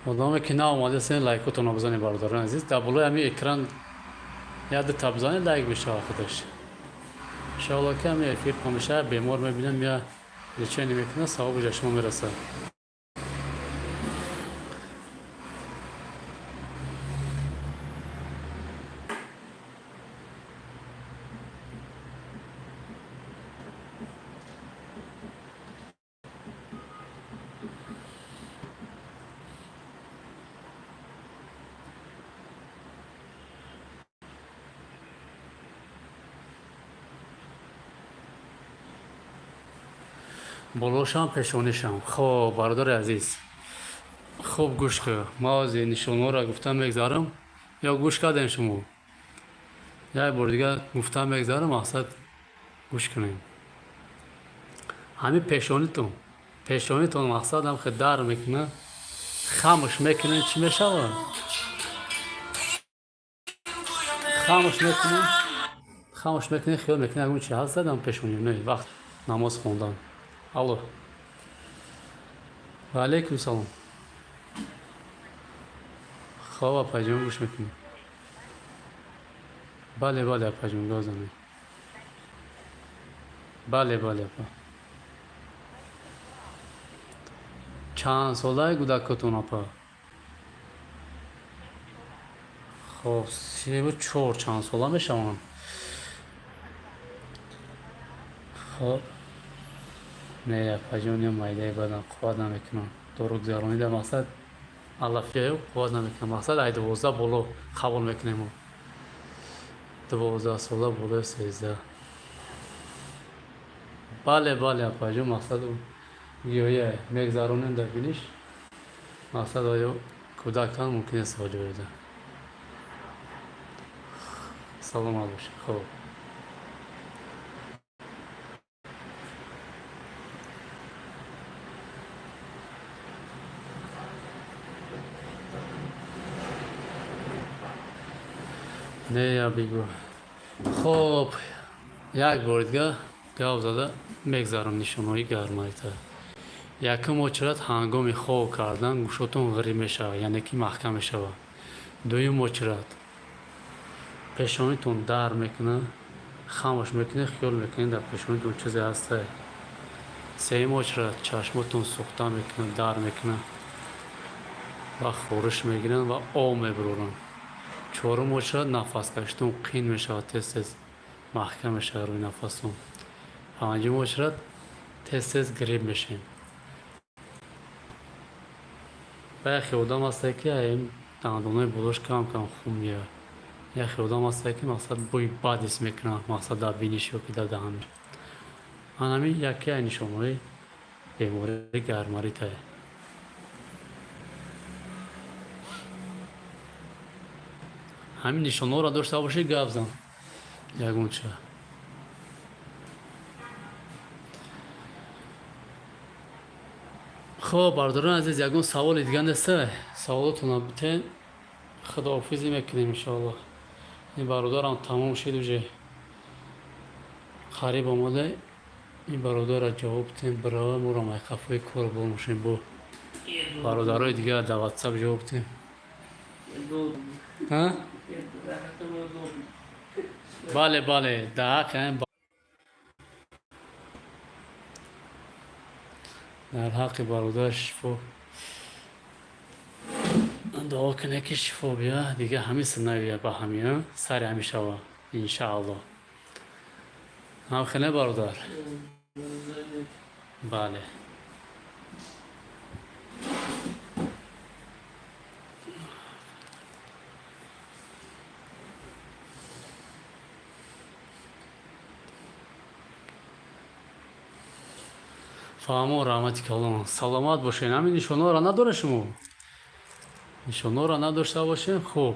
آدمی که نه آماده سین لایکاتون رو بزنید برادران عزیز. در بالای همین اکران یاد تا بزنید لایک بشه خودش. انشاءالله که همین افیر همیشه بیمار میبینم یا چه نمیکنه ثواب شما میرسه. بالاشم پیشونیشم. خب برادر عزیز خوب گوش کن. ما از نشانه را گفتم میگذارم یا گوش کردین شما؟ یا بار دیگه گفتم میگذارم مقصد گوش کنیم. همین پیشونیتون مقصد هم خود در میکنه خاموش میکنین چی میشه؟ خاموش میکنین خیال میکنین اگه چی هست دادم پیشونی نه وقت نماز خوندن. الو و علیکم سلام. خواب اپا جون گوش میکنی؟ بله بله اپا جون گازنه. بله بله اپا. چند ساله کودکتون اپا؟ خب 34 چند ساله میشون. خب نه اپا جون یا مایده بدن قواد نمیکنم. درود زیارانی در مقصد علافیه قواد نمیکنم. مقصد ای 12 بولو قبول میکنیم. 12 ساله بولو 13. بله بله اپا جون مقصد گیاهی میگذارونیم در بینیش. مقصد آیا کودکان ممکنه سواجه بده. سلام علیکم. خب نه یا بگو. خب یک بار دیگه گاو زده میگذارم نشانه‌های گرمایی تا یکم مچرت هنگام خواب کردن گوشتون غری میشه یعنی که محکم میشه. دوی مچرت پیشانیتون در میکنه خاموش میکنه خیال میکنه در پیشانیتون چیزی هسته. سه مچرت چشمتون سوخته میکنه در میکنه و خورش میگیرن و آب میبرورن. چهارم مچرت نفس کشتون قین میشه تست محکم میشه روی نفستون. پنجم مچرت تست گریب میشین. یکی آدم هسته که این دندانای بلوش کم خون میاد. یکی آدم هسته که مقصد بوی بد حس میکنه مقصد در بینیش یا که در دهنش. همین یکی نشانه‌های بیماری گرماری تای. همین نشانه‌ها را داشته باشی گپ زن. یگون چه خب برادران عزیز یگون سوال دیگه نیسته. سوالتون بتین خداحافظی میکنیم انشاءالله. این برادرم تمام شد وجه قریب آمده. این برادر را جواب بتین برای ما را مایقفای کار باموشیم با برادرهای دیگه در واتساپ جواب بتین. بله بله در حق این در حق برادر شفا دعا کنه که شفا بیا دیگه همین سنویه با همین سر همیشه و انشاءالله. هم خیلی برادر. بله فهمو رحمتی کلام سلامت باشین. همین نشانه را نداره شما؟ نشانه را نداشته باشین خوب.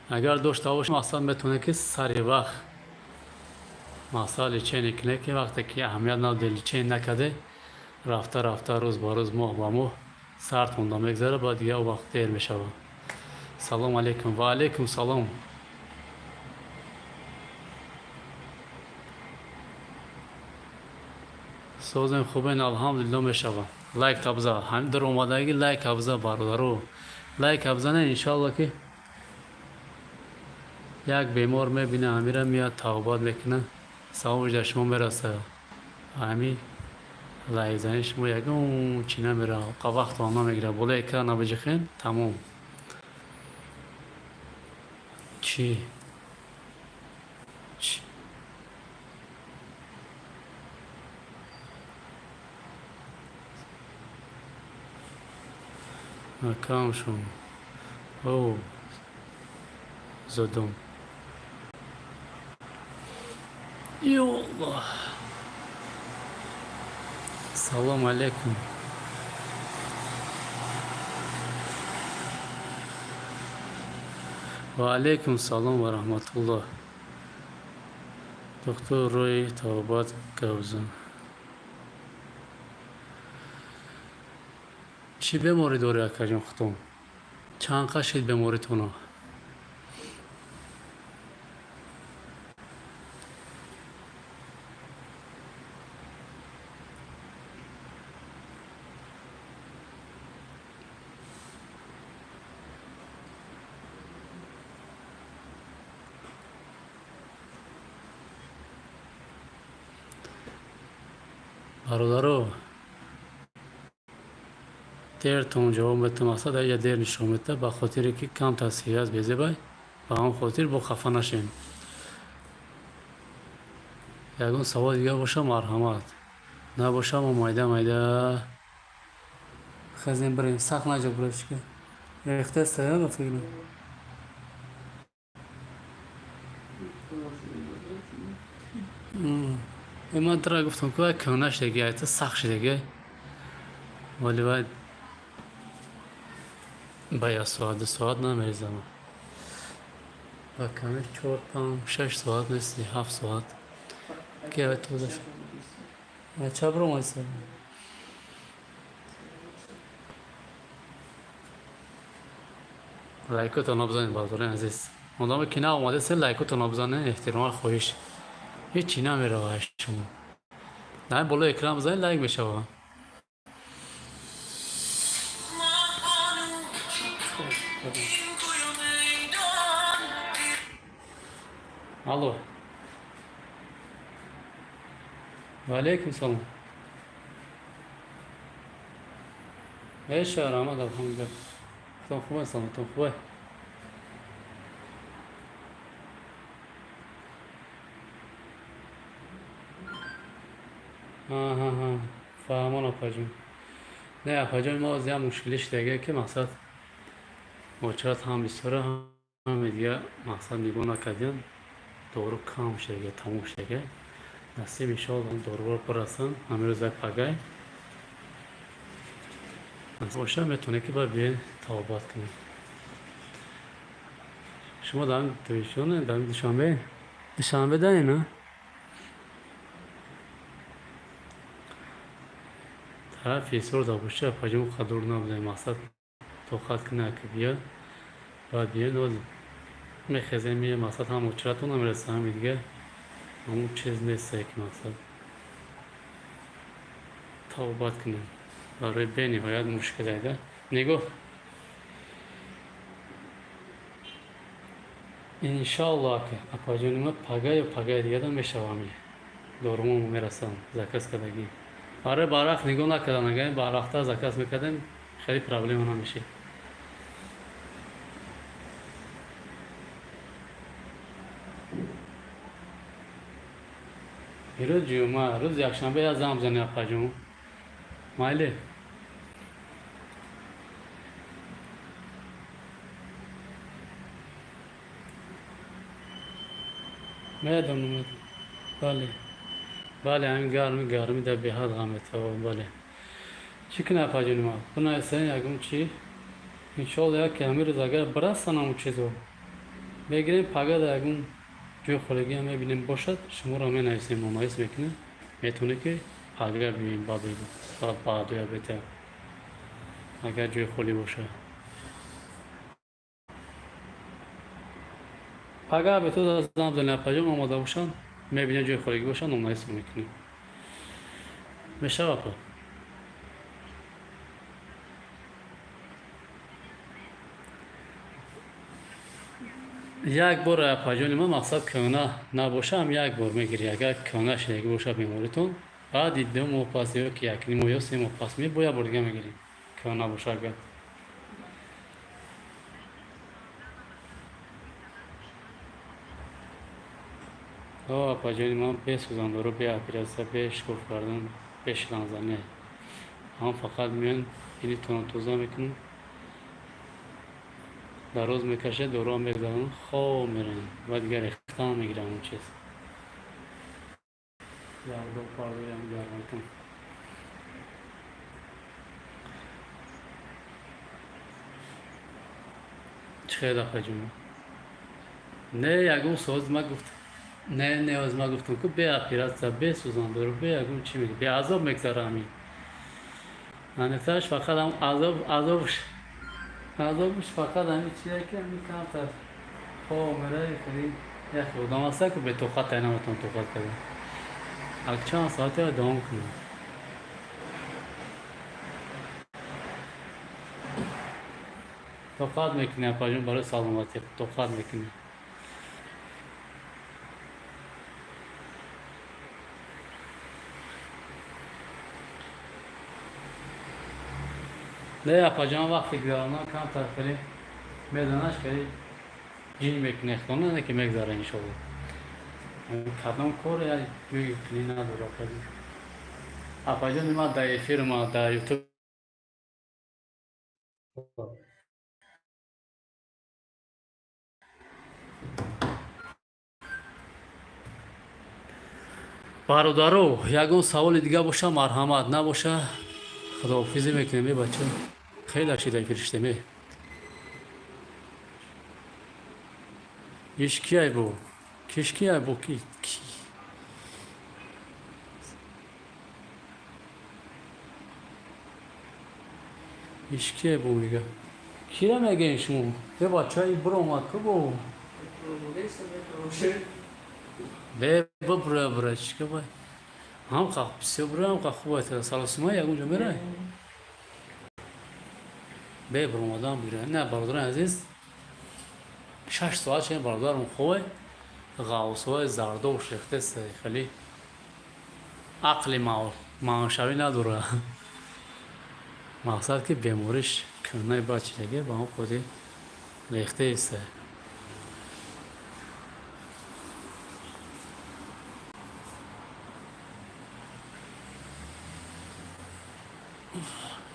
اگر داشته باشین اصلا میتونه که سری وقت مسئله چین کنه که وقتی که اهمیت نداره چین نکده رفته رفته روز با روز ماه با ماه سرد مونده میگذره بعد دیگه وقت دیر میشه. سلام علیکم. و علیکم سلام. سوزن خوبین الحمدلله میشه. لایک تابزا هم در اومدگی لایک ابزا برادرو لایک ابزا نه انشالله که یک بیمار میبینه امیره میاد توبات میکنه ثوابش در شما میرسه. همین لایک زنی شما یکم چی نمیره وقت آن نمیگیره بوله که نبجخین تمام. چی کام شون او زدم یا الله. سلام علیکم. و علیکم سلام و رحمت الله. دکتر روی توبات گوزن چی بیماری داری اکا جان ختم؟ چند قشید بیماری تونه؟ برادرو دیر تون جواب میتونم اصلا یا دیر نشون میده با خاطری که کم تصحیح از بیزه بای با هم خاطر با خفه نشین. یکون سوال دیگه باشه مرحمت نباشه ما مایده مایده خزین بریم سخت نجا برش که ریخته سایه با فکرم من ترا گفتم که کنش دیگه ایتا سخت شده دیگه ولی باید با یک ساعت دو ساعت نمیریزم با کمی 4 5 6 ساعت نیستی 7 ساعت که باید توزش چه برو مایسته لایکتون نبزنید بازارین عزیز مادام که نه اومده سه لایکتون نبزنید احترام خواهش هیچی نمیره شما نه بالا اکرام بزنید لایک بشه الو و علیکم سلام. ایش رحمت الحمدلله. تون خوبه سلامتون خوبه؟ ها فهمان اپا جون. نه اپا جون ما زیاد مشکلش دیگه که مقصد مچرات هم بسیاره هم دیگه مقصد میگو نکردیم دورو کم شده تموم شده نصیب انشاءالله دورو رو پرستن همه روز پگای باشه میتونه که باید بیاین توبات کنیم. شما دارم دویشونه دارم دوشنبه داری نه؟ طرف ایسور دا باشه پاجمو خدور نبوده مقصد توقعت کنه که بیاد باید بیاین و میخزه میره مقصد هم اچراتون هم میرسه همی دیگه همون چیز نیسته که مقصد توبات کنیم برای به نهایت مشکل ایده نگو انشاءالله که اپا جونیمه پگای دیگه دم بشوامی دورمون میرسن زکس کدگی آره باراخ نگو نکردن اگه باراختا زکس میکردن خیلی پرابلم نمیشه. روز جمعه روز یکشنبه از زم زنی اپا جون مایلی میدونم بله بله همین گرمی در به حد غمت ها بله چی کنه پاجونی ما بنا سن یکم چی انشالله یک کمی روز اگر برسن همون چیزو بگیریم پگه در یکم جوی خورگی هم ببینیم باشد شما را می نویسیم ممایز میکنیم میتونه که پگه ببینیم بعد یا بهتر اگر جوی خالی باشه پگه به تو از زن پاجون آماده باشن میبینیم جوی خورگی باشن ممایز میکنیم میشه باپا یک بار پاجون ما مقصد کهنه نباشه هم یک بار میگیری اگر کهنه شدگی باشه بیماریتون بعد دو ماه پس یا که یک نیم یا سه ماه پس می باید بار دیگه میگیری کهنه باشه اگر پاجون ما بسوزند رو به اپیراسه به شکوف کردن بشکنزنه هم فقط میان اینی توزه میکنن در روز میکشه دوران میگذارن خواه میرن و دیگر اختام میگیرن اون چیز یا دو پاردوی هم گرم کن چه خیلی دفعه جمعه نه یکم سوز ما گفت نه از ما گفتم که به اپیرات به سوزان دارو به یکم چی میگه به عذاب میگذاره همین انتاش فقط هم عذابش فقط همین چیه که میکنم تا خواه میره کنیم یک خودم هسته که به توقت اینامتون توقت کنیم اگه چند ساعته ها دوام کنیم توقت میکنیم پاجون برای سلامتی توقت میکنیم نه پاجون وقتی گذارم کم ترخیلی میدانش که این میکنه خونه نه که میگذاره انشالله کدام کار یا جوی کنی نداره کنی اپاجون ما در فیلم در یوتیوب برادرو یکون سوال دیگه باشه مرحمت نباشه خداحافظی میکنیم بچه خیلی شیده فرشته می یشکی ای بو کشکی ای بو کی یشکی ای بو میگه کی را میگه این شما به بچه ای برو اومد که بو به برو چی که باید هم خواه بسیار برو هم خواه خوبه سالسوما یک اونجا میره به برو اومدم بیره نه برادر عزیز 6 ساعت چه برادرم خوبه غوصای زردوش ریخته خیلی عقل مانشوی نداره مقصد که بیماریش کنه بچگی با هم خودی ریخته ایسته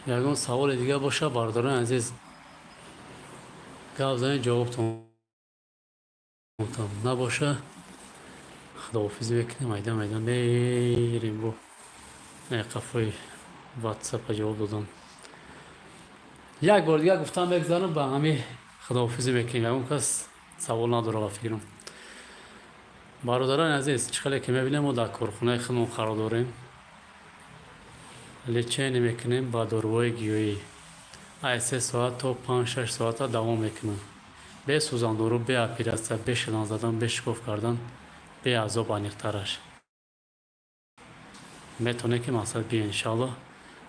یکون سوال دیگه باشه برادران عزیز گفت جوابتون نباشه خداحافظی بکنیم میدان میریم رو قفای واتساپ جواب دادم یک بار دیگه گفتم بگذارم به همه خداحافظی بکنیم اون کس سوال نداره فکرم برادران عزیز چقدر که میبینیم ما در کارخونه خودمون قرار داریم لیچه نمیکنیم با داروهای گیاهی 3 ساعت تا 5-6 ساعت دوام میکنیم به سوزان دارو به اپیراسه به شلان زدن به شکوف کردن به عذاب انیقترش میتونه که مقصد بیا انشالله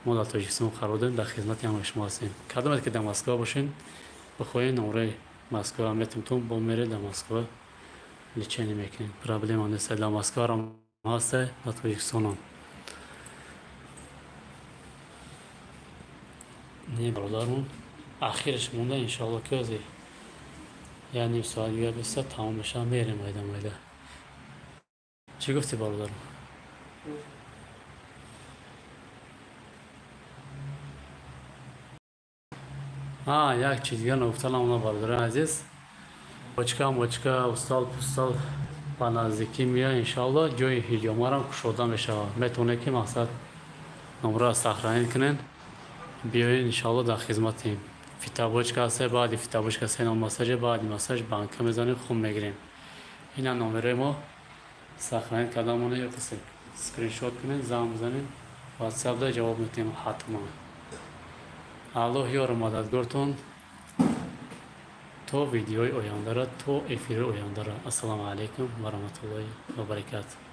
ما در تاجیکستان قرار داریم در خدمت همه شما هستیم کدامت که در مسکو باشین بخواین نمره مسکو هم میتونتون با میره در مسکو لیچه نمیکنیم پرابلم نیست در مسکو هم هسته در تاجیکستان هم نه برادرمون اخیرش مونده انشالله که ازی یعنی نیم ساعت یا بسته تمام بشه میریم میده چی گفتی برادرم؟ یک چیز دیگه نگفتم اونا برادران عزیز بچکا استال پستال با نزدیکی میاد انشالله جای هیجامه را کشوده میشه. میتونه که مقصد نمره سخرانی کنین بیاین انشالله در خدمتیم. فیتابوچکا هست، بعد فیتابوچکا سینال مساج، بعد مساج بانک میزنیم خون میگیریم. این نمره ما سخرانی کدامونه یا کسی اسکرین شات کنین زنگ بزنین واتساپ دا جواب میتیم حتما. الله یار مددگارتون تو ویدیوی آینده را تو افیر آینده را. السلام علیکم و رحمت الله و برکاته.